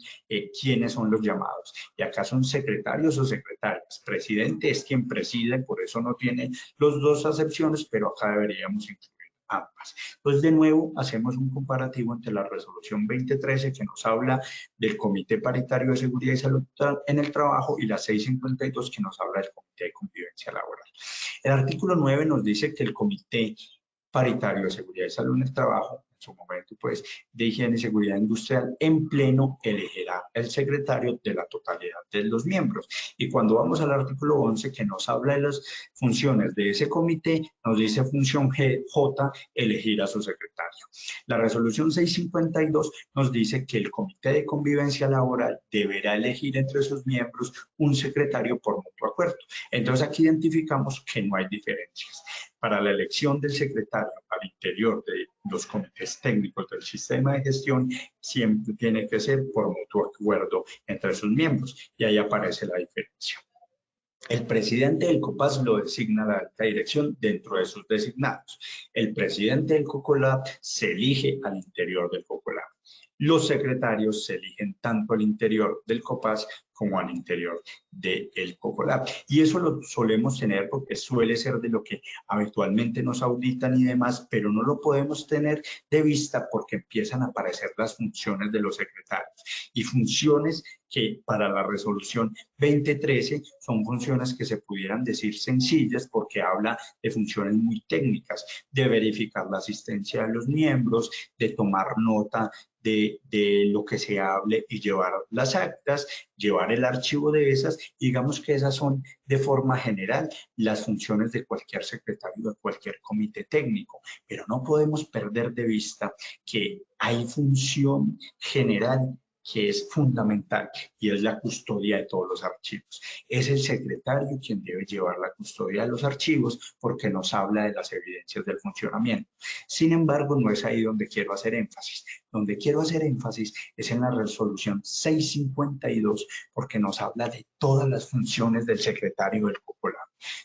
quiénes son los llamados. Y acá son secretarios o secretarias. Presidente es quien preside, por eso no tiene las dos acepciones, pero acá deberíamos incluir ambas. Entonces, de nuevo, hacemos un comparativo entre la resolución 2013, que nos habla del Comité Paritario de Seguridad y Salud en el Trabajo, y la 652, que nos habla del Comité de Convivencia Laboral. El artículo 9 nos dice que el Comité Paritario de Seguridad y Salud en el Trabajo, en su momento, pues, de Higiene y Seguridad Industrial, en pleno elegirá el secretario de la totalidad de los miembros. Y cuando vamos al artículo 11, que nos habla de las funciones de ese comité, nos dice función J, elegir a su secretario. La resolución 652 nos dice que el Comité de Convivencia Laboral deberá elegir entre sus miembros un secretario por mutuo acuerdo. Entonces, aquí identificamos que no hay diferencias. Para la elección del secretario al interior de los comités técnicos del sistema de gestión, siempre tiene que ser por mutuo acuerdo entre sus miembros, y ahí aparece la diferencia. El presidente del COPAS lo designa la alta dirección dentro de sus designados. El presidente del COCOLAB se elige al interior del COCOLAB. Los secretarios se eligen tanto al interior del COPAS como al interior del COCOLAB. Y eso lo solemos tener porque suele ser de lo que habitualmente nos auditan y demás, pero no lo podemos tener de vista porque empiezan a aparecer las funciones de los secretarios. Y funciones que para la resolución 2013 son funciones que se pudieran decir sencillas porque habla de funciones muy técnicas, de verificar la asistencia de los miembros, de tomar nota de lo que se hable y llevar las actas, llevar el archivo de esas. Digamos que esas son de forma general las funciones de cualquier secretario, de cualquier comité técnico, pero no podemos perder de vista que hay función general que es fundamental y es la custodia de todos los archivos. Es el secretario quien debe llevar la custodia de los archivos porque nos habla de las evidencias del funcionamiento. Sin embargo, no es ahí donde quiero hacer énfasis. Donde quiero hacer énfasis es en la resolución 652 porque nos habla de todas las funciones del secretario del COCOLAB.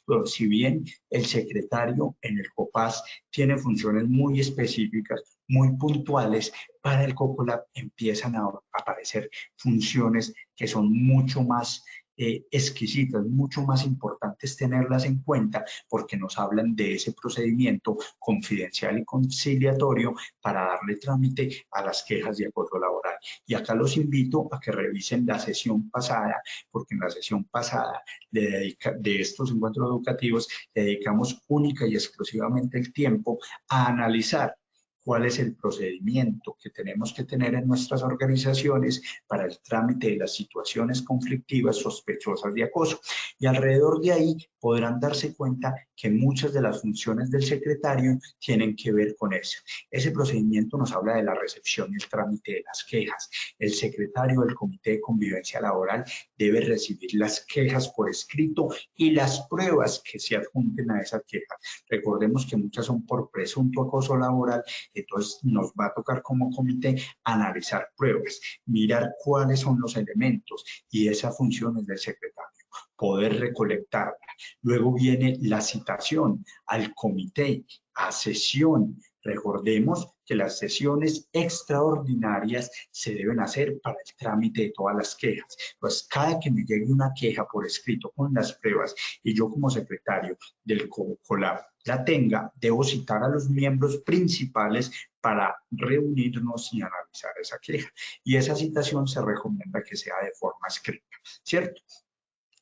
Pero si bien el secretario en el COPAS tiene funciones muy específicas, muy puntuales, para el COCOLAB empiezan a aparecer funciones que son mucho más exquisitas, mucho más importantes tenerlas en cuenta porque nos hablan de ese procedimiento confidencial y conciliatorio para darle trámite a las quejas de acoso laboral. Y acá los invito a que revisen la sesión pasada, porque en la sesión pasada de estos encuentros educativos le dedicamos única y exclusivamente el tiempo a analizar cuál es el procedimiento que tenemos que tener en nuestras organizaciones para el trámite de las situaciones conflictivas sospechosas de acoso. Y alrededor de ahí podrán darse cuenta que muchas de las funciones del secretario tienen que ver con eso. Ese procedimiento nos habla de la recepción y el trámite de las quejas. El secretario del Comité de Convivencia Laboral debe recibir las quejas por escrito y las pruebas que se adjunten a esa queja. Recordemos que muchas son por presunto acoso laboral, entonces nos va a tocar como comité analizar pruebas, mirar cuáles son los elementos, y esa función es del secretario, poder recolectarla. Luego viene la citación al comité, a sesión. Recordemos que las sesiones extraordinarias se deben hacer para el trámite de todas las quejas. Pues cada que me llegue una queja por escrito con las pruebas y yo como secretario del COLAB la tenga, debo citar a los miembros principales para reunirnos y analizar esa queja. Y esa citación se recomienda que sea de forma escrita, ¿cierto?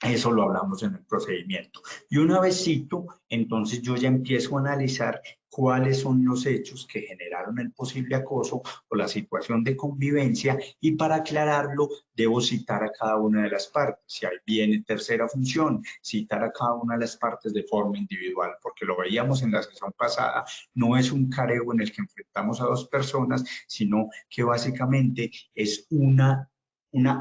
Eso lo hablamos en el procedimiento. Y una vez cito, entonces yo ya empiezo a analizar cuáles son los hechos que generaron el posible acoso o la situación de convivencia, y para aclararlo debo citar a cada una de las partes. Si ahí viene tercera función, citar a cada una de las partes de forma individual, porque lo veíamos en la sesión pasada, no es un careo en el que enfrentamos a dos personas, sino que básicamente es una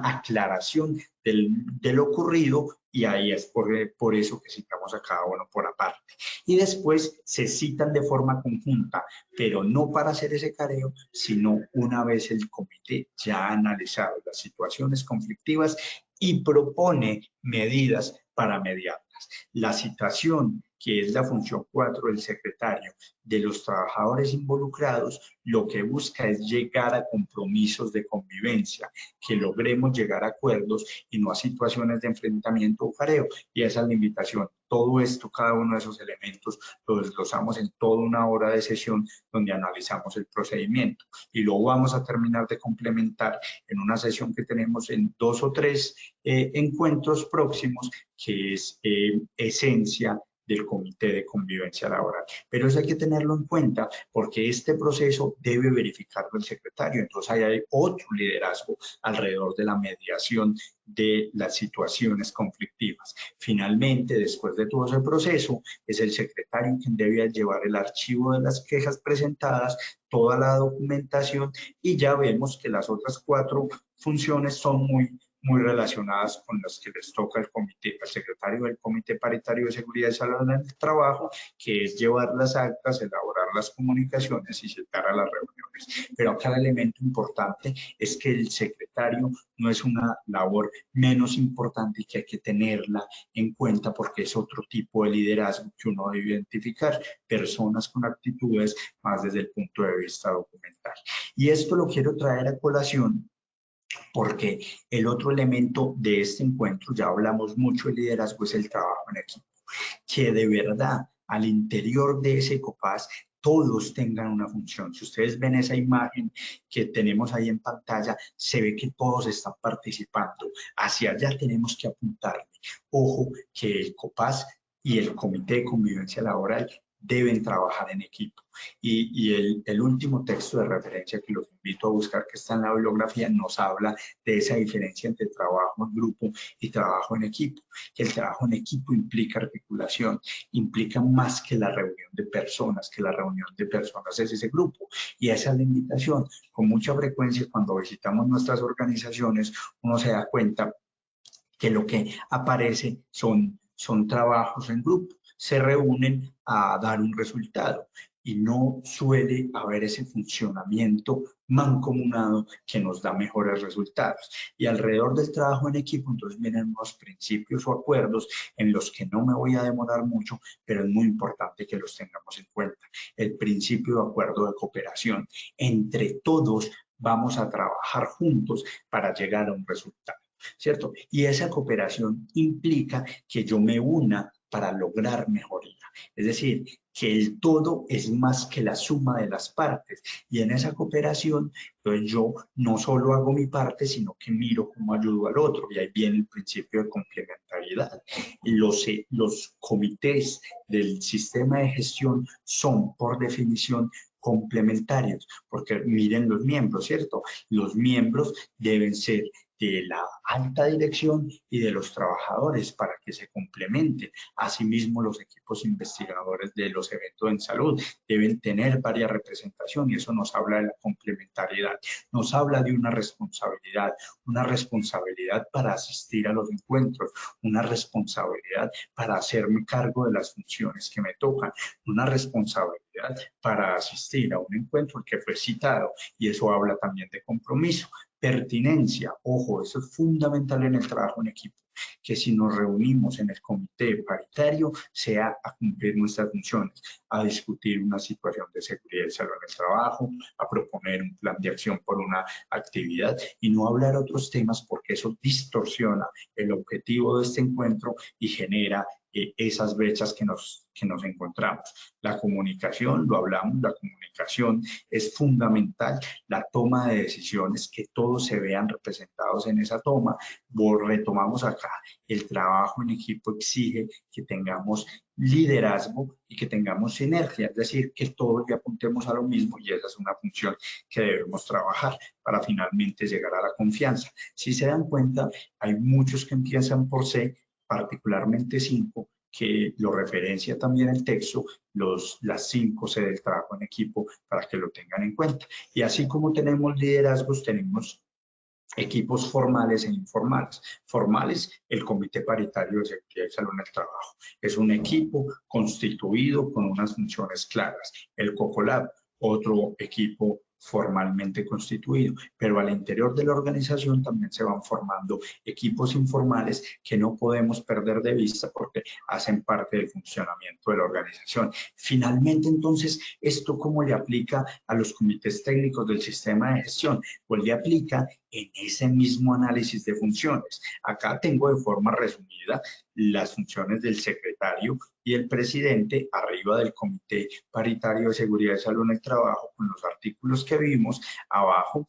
aclaración de lo ocurrido, y ahí es por eso que citamos a cada uno por aparte. Y después se citan de forma conjunta, pero no para hacer ese careo, sino una vez el comité ya ha analizado las situaciones conflictivas y propone medidas para mediarlas. La citación, que es la función 4 del secretario, de los trabajadores involucrados, lo que busca es llegar a compromisos de convivencia, que logremos llegar a acuerdos y no a situaciones de enfrentamiento o careo. Y esa es la invitación. Todo esto, cada uno de esos elementos, lo desglosamos en toda una hora de sesión donde analizamos el procedimiento. Y luego vamos a terminar de complementar en una sesión que tenemos en 2 o 3 encuentros próximos, que es esencia del Comité de Convivencia Laboral. Pero eso hay que tenerlo en cuenta porque este proceso debe verificarlo el secretario. Entonces ahí hay otro liderazgo alrededor de la mediación de las situaciones conflictivas. Finalmente, después de todo ese proceso, es el secretario quien debe llevar el archivo de las quejas presentadas, toda la documentación, y ya vemos que las otras 4 funciones son muy relacionadas con las que les toca al comité, al secretario del Comité Paritario de Seguridad y Salud en el Trabajo, que es llevar las actas, elaborar las comunicaciones y citar a las reuniones. Pero acá el elemento importante es que el secretario no es una labor menos importante, y que hay que tenerla en cuenta porque es otro tipo de liderazgo que uno debe identificar, personas con actitudes más desde el punto de vista documental. Y esto lo quiero traer a colación porque el otro elemento de este encuentro, ya hablamos mucho de liderazgo, es el trabajo en equipo. Que de verdad al interior de ese COPAS todos tengan una función. Si ustedes ven esa imagen que tenemos ahí en pantalla, se ve que todos están participando. Hacia allá tenemos que apuntarle. Ojo que el COPAS y el Comité de Convivencia Laboral deben trabajar en equipo. Y el último texto de referencia que los invito a buscar, que está en la bibliografía, nos habla de esa diferencia entre trabajo en grupo y trabajo en equipo. Que el trabajo en equipo implica articulación, implica más que la reunión de personas, que la reunión de personas es ese grupo. Y esa es la invitación. Con mucha frecuencia, cuando visitamos nuestras organizaciones, uno se da cuenta que lo que aparece son trabajos en grupo, se reúnen a dar un resultado y no suele haber ese funcionamiento mancomunado que nos da mejores resultados. Y alrededor del trabajo en equipo, entonces vienen unos principios o acuerdos en los que no me voy a demorar mucho, pero es muy importante que los tengamos en cuenta. El principio de acuerdo de cooperación. Entre todos vamos a trabajar juntos para llegar a un resultado, ¿cierto? Y esa cooperación implica que yo me una para lograr mejoría. Es decir, que el todo es más que la suma de las partes. Y en esa cooperación, pues yo no solo hago mi parte, sino que miro cómo ayudo al otro. Y ahí viene el principio de complementariedad. Los comités del sistema de gestión son, por definición, complementarios, porque miren los miembros, ¿cierto? Los miembros deben ser de la alta dirección y de los trabajadores para que se complementen. Asimismo, los equipos investigadores de los eventos en salud deben tener varias representaciones y eso nos habla de la complementariedad. Nos habla de una responsabilidad para asistir a los encuentros, una responsabilidad para hacerme cargo de las funciones que me tocan, una responsabilidad para asistir a un encuentro que fue citado y eso habla también de compromiso. Pertinencia, ojo, eso es fundamental en el trabajo en equipo, que si nos reunimos en el comité paritario sea a cumplir nuestras funciones, a discutir una situación de seguridad y salud en el trabajo, a proponer un plan de acción por una actividad y no hablar otros temas porque eso distorsiona el objetivo de este encuentro y genera esas brechas que nos encontramos. La comunicación, lo hablamos, la comunicación es fundamental, la toma de decisiones, que todos se vean representados en esa toma. Retomamos acá, el trabajo en equipo exige que tengamos liderazgo y que tengamos sinergia, es decir, que todos le apuntemos a lo mismo y esa es una función que debemos trabajar para finalmente llegar a la confianza. Si se dan cuenta, hay muchos que empiezan por C, particularmente 5, que lo referencia también el texto, las 5 C del trabajo en equipo para que lo tengan en cuenta. Y así como tenemos liderazgos, tenemos equipos formales e informales. Formales, el Comité Paritario de Seguridad y Salud en el Trabajo. Es un equipo constituido con unas funciones claras. El COCOLAB, otro equipo formalmente constituido, pero al interior de la organización también se van formando equipos informales que no podemos perder de vista porque hacen parte del funcionamiento de la organización. Finalmente, entonces, ¿esto cómo le aplica a los comités técnicos del sistema de gestión? Pues le aplica en ese mismo análisis de funciones. Acá tengo de forma resumida las funciones del secretario y el presidente arriba del Comité Paritario de Seguridad y Salud en el Trabajo con los artículos que vimos, abajo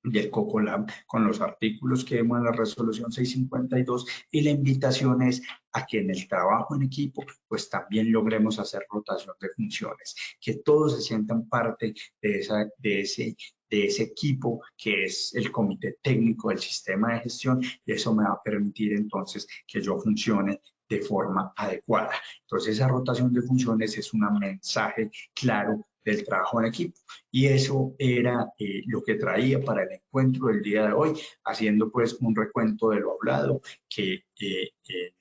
del COCOLAB con los artículos que vemos en la resolución 652 y la invitación es a que en el trabajo en equipo pues también logremos hacer rotación de funciones, que todos se sientan parte de ese equipo que es el comité técnico del sistema de gestión y eso me va a permitir entonces que yo funcione de forma adecuada. Entonces esa rotación de funciones es un mensaje claro del trabajo en equipo y eso era lo que traía para el encuentro del día de hoy, haciendo pues un recuento de lo hablado, que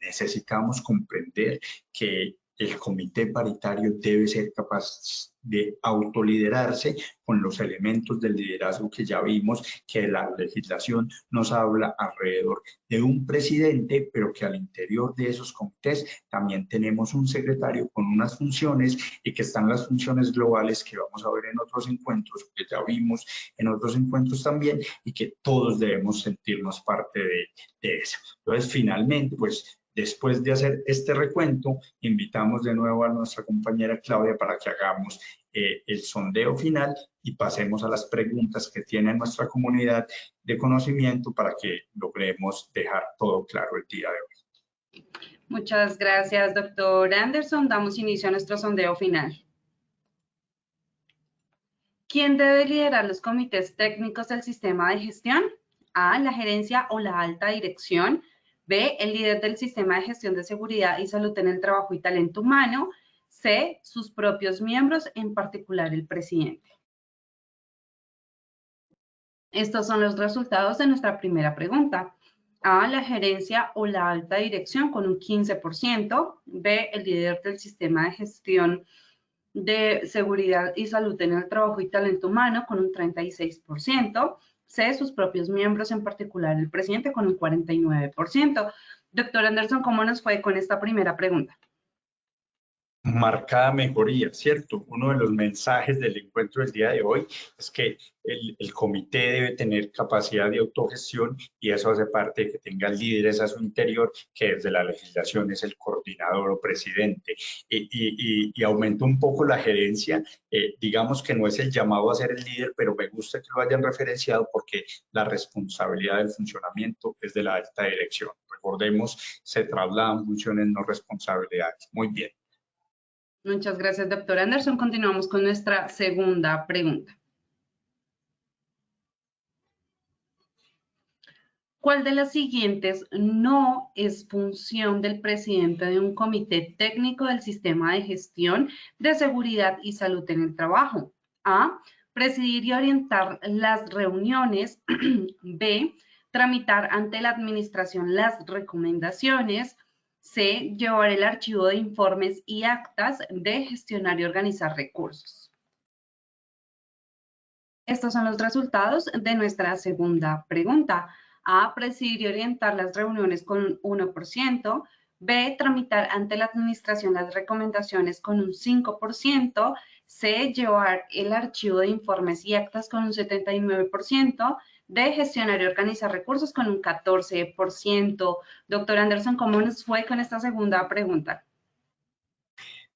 necesitamos comprender que el comité paritario debe ser capaz de autoliderarse con los elementos del liderazgo que ya vimos, que la legislación nos habla alrededor de un presidente, pero que al interior de esos comités también tenemos un secretario con unas funciones y que están las funciones globales que vamos a ver en otros encuentros, que ya vimos en otros encuentros también y que todos debemos sentirnos parte de eso. Entonces, finalmente, pues, después de hacer este recuento, invitamos de nuevo a nuestra compañera Claudia para que hagamos el sondeo final y pasemos a las preguntas que tiene nuestra comunidad de conocimiento para que logremos dejar todo claro el día de hoy. Muchas gracias, doctor Anderson. Damos inicio a nuestro sondeo final. ¿Quién debe liderar los comités técnicos del sistema de gestión? A, la gerencia o la alta dirección. B, el líder del sistema de gestión de seguridad y salud en el trabajo y talento humano. C, sus propios miembros, en particular el presidente. Estos son los resultados de nuestra primera pregunta. A, la gerencia o la alta dirección con un 15%. B, el líder del sistema de gestión de seguridad y salud en el trabajo y talento humano con un 36%. C, sus propios miembros, en particular el presidente, con un 49%. Doctor Anderson, ¿cómo nos fue con esta primera pregunta? Marcada mejoría, ¿cierto? Uno de los mensajes del encuentro del día de hoy es que el comité debe tener capacidad de autogestión y eso hace parte de que tenga líderes a su interior, que desde la legislación es el coordinador o presidente. Y aumenta un poco la gerencia, digamos que no es el llamado a ser el líder, pero me gusta que lo hayan referenciado porque la responsabilidad del funcionamiento es de la alta dirección. Recordemos, se trasladan funciones, no responsabilidades. Muy bien. Muchas gracias, doctor Anderson. Continuamos con nuestra segunda pregunta. ¿Cuál de las siguientes no es función del presidente de un comité técnico del sistema de gestión de seguridad y salud en el trabajo? A. Presidir y orientar las reuniones. B. Tramitar ante la administración las recomendaciones. C. Llevar el archivo de informes y actas. D. Gestionar y organizar recursos. Estos son los resultados de nuestra segunda pregunta. A. Presidir y orientar las reuniones con un 1%. B. Tramitar ante la administración las recomendaciones con un 5%. C. Llevar el archivo de informes y actas con un 79%. D. Gestionar y organizar recursos con un 14%. Doctor Anderson, ¿cómo nos fue con esta segunda pregunta?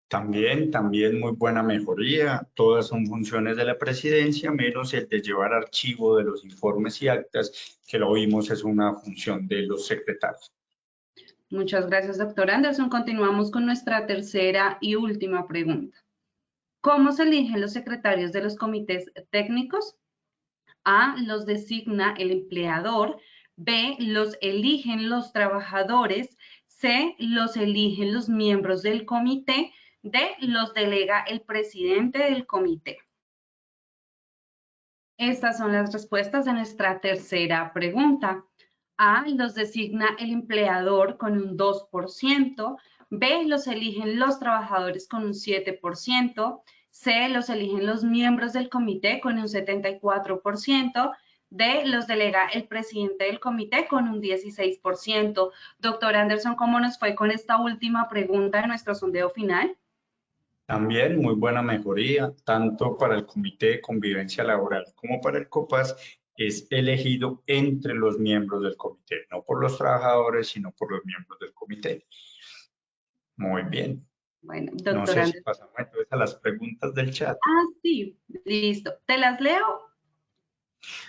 También muy buena mejoría. Todas son funciones de la presidencia, menos el de llevar archivo de los informes y actas, que lo vimos es una función de los secretarios. Muchas gracias, doctor Anderson. Continuamos con nuestra tercera y última pregunta. ¿Cómo se eligen los secretarios de los comités técnicos? A. Los designa el empleador. B. Los eligen los trabajadores. C. Los eligen los miembros del comité. D. Los delega el presidente del comité. Estas son las respuestas de nuestra tercera pregunta. A. Los designa el empleador con un 2%. B. Los eligen los trabajadores con un 7%. C. Los eligen los miembros del comité con un 74%. D. Los delega el presidente del comité con un 16%. Doctor Anderson, ¿cómo nos fue con esta última pregunta de nuestro sondeo final? También muy buena mejoría, tanto para el Comité de Convivencia Laboral como para el COPAS, es elegido entre los miembros del comité, no por los trabajadores, sino por los miembros del comité. Muy bien. Bueno, doctor no sé Anderson. si pasamos entonces a las preguntas del chat. Ah, sí, listo. ¿Te las leo?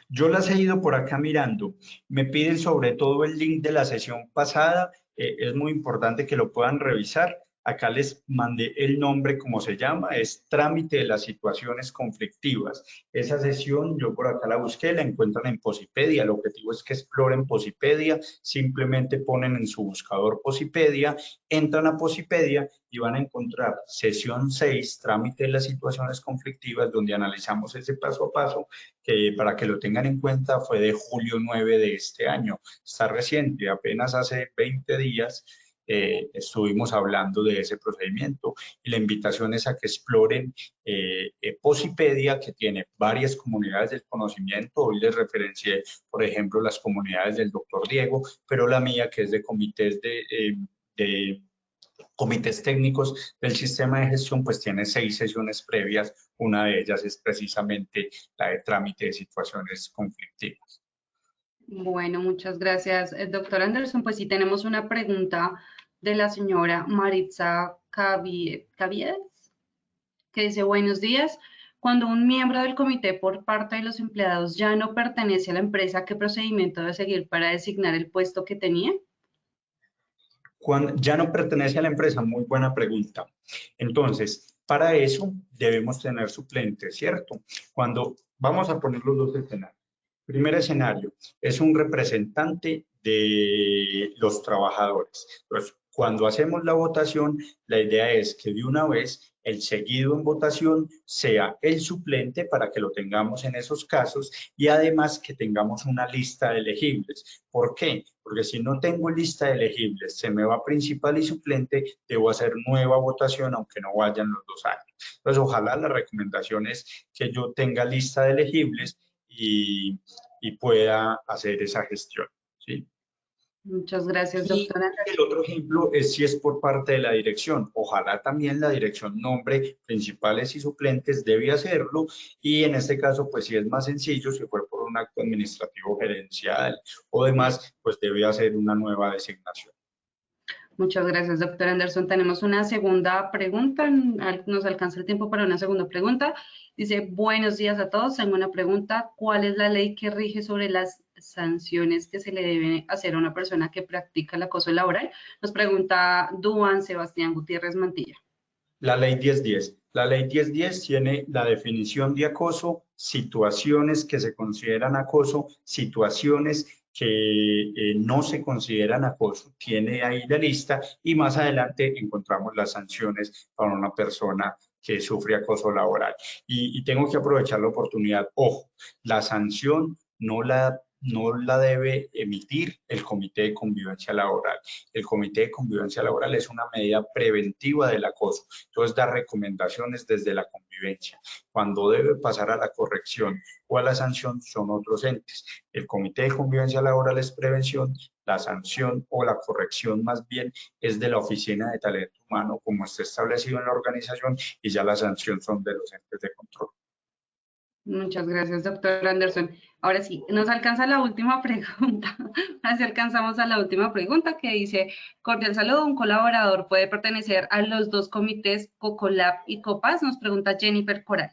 Yo las he ido por acá mirando. Me piden sobre todo el link de la sesión pasada. Es muy importante que lo puedan revisar. Acá les mandé el nombre, como se llama, es Trámite de las Situaciones Conflictivas. Esa sesión, yo por acá la busqué, la encuentran en Posipedia. El objetivo es que exploren Posipedia, simplemente ponen en su buscador Posipedia, entran a Posipedia y van a encontrar sesión 6, Trámite de las Situaciones Conflictivas, donde analizamos ese paso a paso, que para que lo tengan en cuenta fue de julio 9 de este año. Está reciente, apenas hace 20 días. Estuvimos hablando de ese procedimiento y la invitación es a que exploren Posipedia, que tiene varias comunidades del conocimiento. Hoy les referencié, por ejemplo, las comunidades del doctor Diego, pero la mía, que es de comités comités técnicos del sistema de gestión, pues tiene 6 sesiones previas. Una de ellas es precisamente la de trámite de situaciones conflictivas. Bueno, muchas gracias, doctor Anderson. Pues sí, tenemos una pregunta de la señora Maritza Caviedes, que dice: buenos días. Cuando un miembro del comité por parte de los empleados ya no pertenece a la empresa, ¿qué procedimiento debe seguir para designar el puesto que tenía? Cuando ya no pertenece a la empresa, muy buena pregunta. Entonces, para eso debemos tener suplentes, ¿cierto? Cuando vamos a poner los dos escenarios. Primer escenario, es un representante de los trabajadores. Entonces, cuando hacemos la votación, la idea es que de una vez el seguido en votación sea el suplente para que lo tengamos en esos casos y además que tengamos una lista de elegibles. ¿Por qué? Porque si no tengo lista de elegibles, se me va principal y suplente, debo hacer nueva votación aunque no vayan los 2 años. Entonces, ojalá la recomendación es que yo tenga lista de elegibles y pueda hacer esa gestión, ¿sí? Muchas gracias, doctora. Y el otro ejemplo es si es por parte de la dirección. Ojalá también la dirección nombre principales y suplentes, debe hacerlo. Y en este caso, pues si es más sencillo, si fue por un acto administrativo gerencial o demás, pues debe hacer una nueva designación. Muchas gracias, doctor Anderson. Tenemos una segunda pregunta. Nos alcanza el tiempo para una segunda pregunta. Dice: buenos días a todos. Tengo una pregunta. ¿Cuál es la ley que rige sobre las sanciones que se le deben hacer a una persona que practica el acoso laboral? Nos pregunta Duan Sebastián Gutiérrez Mantilla. La ley 1010. La ley 1010 tiene la definición de acoso, situaciones que se consideran acoso, situaciones que no se consideran acoso, tiene ahí la lista y más adelante encontramos las sanciones para una persona que sufre acoso laboral. Y tengo que aprovechar la oportunidad. Ojo, la sanción no la debe emitir el Comité de Convivencia Laboral. El Comité de Convivencia Laboral es una medida preventiva del acoso. Entonces, da recomendaciones desde la convivencia. Cuando debe pasar a la corrección o a la sanción son otros entes. El Comité de Convivencia Laboral es prevención, la sanción o la corrección más bien es de la Oficina de Talento Humano, como está establecido en la organización, y ya la sanción son de los entes de control. Muchas gracias, doctor Anderson. Ahora sí, nos alcanza la última pregunta. Así alcanzamos a la última pregunta que dice, cordial saludo, ¿un colaborador puede pertenecer a los dos comités COCOLAB y COPAS? Nos pregunta Jennifer Coral.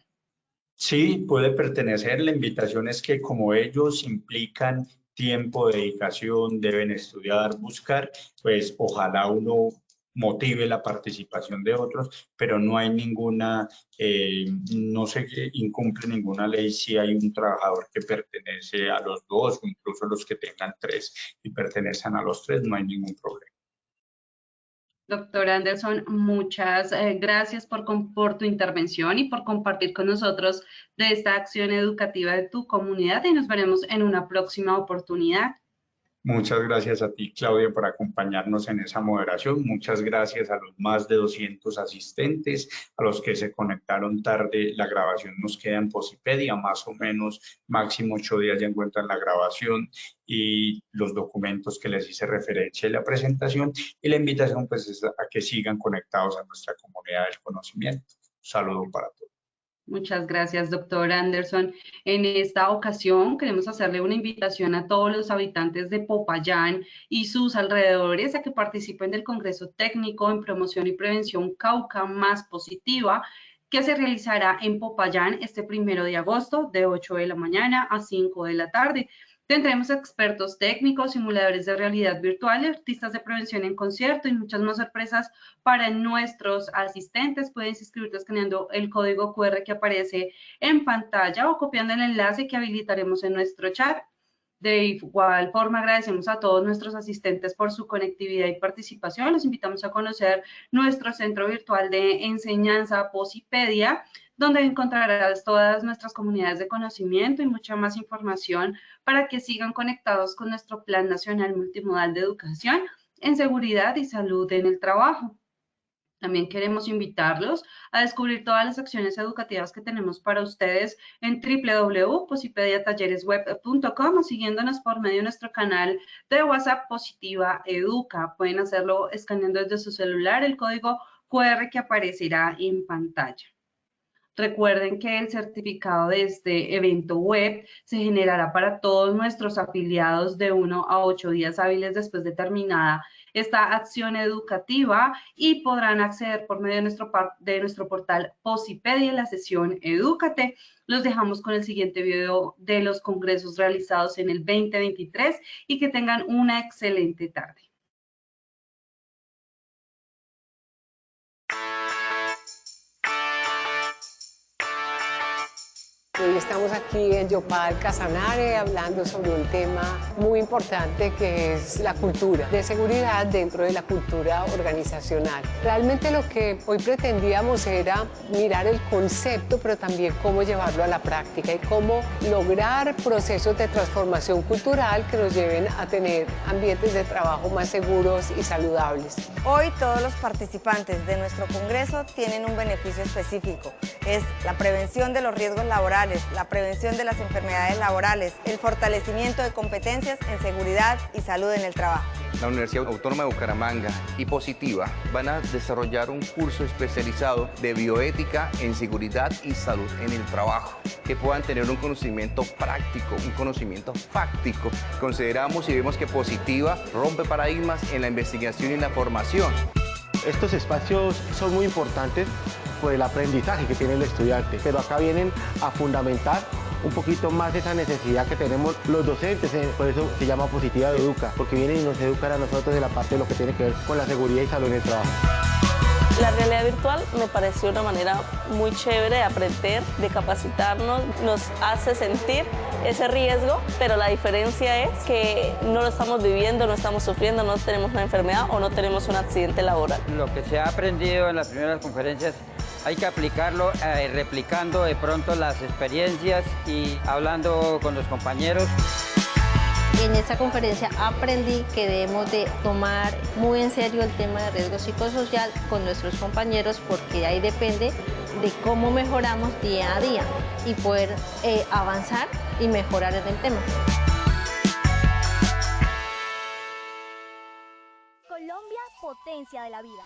Sí, puede pertenecer. La invitación es que como ellos implican tiempo, dedicación, deben estudiar, buscar, pues ojalá uno motive la participación de otros, pero no hay ninguna, no se incumple ninguna ley si hay un trabajador que pertenece a los dos, o incluso los que tengan tres y pertenecen a los tres, no hay ningún problema. Doctor Anderson, muchas gracias por tu intervención y por compartir con nosotros de esta acción educativa de tu comunidad y nos veremos en una próxima oportunidad. Muchas gracias a ti, Claudia, por acompañarnos en esa moderación. Muchas gracias a los más de 200 asistentes, a los que se conectaron tarde. La grabación nos queda en Posipedia, más o menos, máximo 8 días ya encuentran la grabación y los documentos que les hice referencia en la presentación. Y la invitación, pues, es a que sigan conectados a nuestra comunidad del conocimiento. Un saludo para todos. Muchas gracias, doctor Anderson. En esta ocasión queremos hacerle una invitación a todos los habitantes de Popayán y sus alrededores a que participen del Congreso Técnico en Promoción y Prevención Cauca Más Positiva, que se realizará en Popayán este 1 de agosto de 8 de la mañana a 5 de la tarde. Tendremos expertos técnicos, simuladores de realidad virtual, artistas de prevención en concierto y muchas más sorpresas para nuestros asistentes. Puedes inscribirte escaneando el código QR que aparece en pantalla o copiando el enlace que habilitaremos en nuestro chat. De igual forma, agradecemos a todos nuestros asistentes por su conectividad y participación. Los invitamos a conocer nuestro centro virtual de enseñanza Posipedia, donde encontrarás todas nuestras comunidades de conocimiento y mucha más información para que sigan conectados con nuestro Plan Nacional Multimodal de Educación en Seguridad y Salud en el Trabajo. También queremos invitarlos a descubrir todas las acciones educativas que tenemos para ustedes en www.posipediatalleresweb.com o siguiéndonos por medio de nuestro canal de WhatsApp Positiva Educa. Pueden hacerlo escaneando desde su celular el código QR que aparecerá en pantalla. Recuerden que el certificado de este evento web se generará para todos nuestros afiliados de 1 a 8 días hábiles después de terminada esta acción educativa y podrán acceder por medio de nuestro portal Posipedia en la sesión Edúcate. Los dejamos con el siguiente video de los congresos realizados en el 2023 y que tengan una excelente tarde. Hoy estamos aquí en Yopal Casanare hablando sobre un tema muy importante que es la cultura de seguridad dentro de la cultura organizacional. Realmente lo que hoy pretendíamos era mirar el concepto, pero también cómo llevarlo a la práctica y cómo lograr procesos de transformación cultural que nos lleven a tener ambientes de trabajo más seguros y saludables. Hoy todos los participantes de nuestro congreso tienen un beneficio específico. Es la prevención de los riesgos laborales, la prevención de las enfermedades laborales, el fortalecimiento de competencias en seguridad y salud en el trabajo. La Universidad Autónoma de Bucaramanga y Positiva van a desarrollar un curso especializado de bioética en seguridad y salud en el trabajo, que puedan tener un conocimiento práctico, un conocimiento fáctico. Consideramos y vemos que Positiva rompe paradigmas en la investigación y en la formación. Estos espacios son muy importantes por el aprendizaje que tiene el estudiante, pero acá vienen a fundamentar un poquito más esa necesidad que tenemos los docentes, por eso se llama Positiva Educa, porque vienen y nos educan a nosotros de la parte de lo que tiene que ver con la seguridad y salud en el trabajo. La realidad virtual me pareció una manera muy chévere de aprender, de capacitarnos, nos hace sentir ese riesgo, pero la diferencia es que no lo estamos viviendo, no estamos sufriendo, no tenemos una enfermedad o no tenemos un accidente laboral. Lo que se ha aprendido en las primeras conferencias hay que aplicarlo replicando de pronto las experiencias y hablando con los compañeros. En esta conferencia aprendí que debemos de tomar muy en serio el tema de riesgo psicosocial con nuestros compañeros, porque ahí depende de cómo mejoramos día a día y poder avanzar y mejorar en el tema. Colombia, potencia de la vida.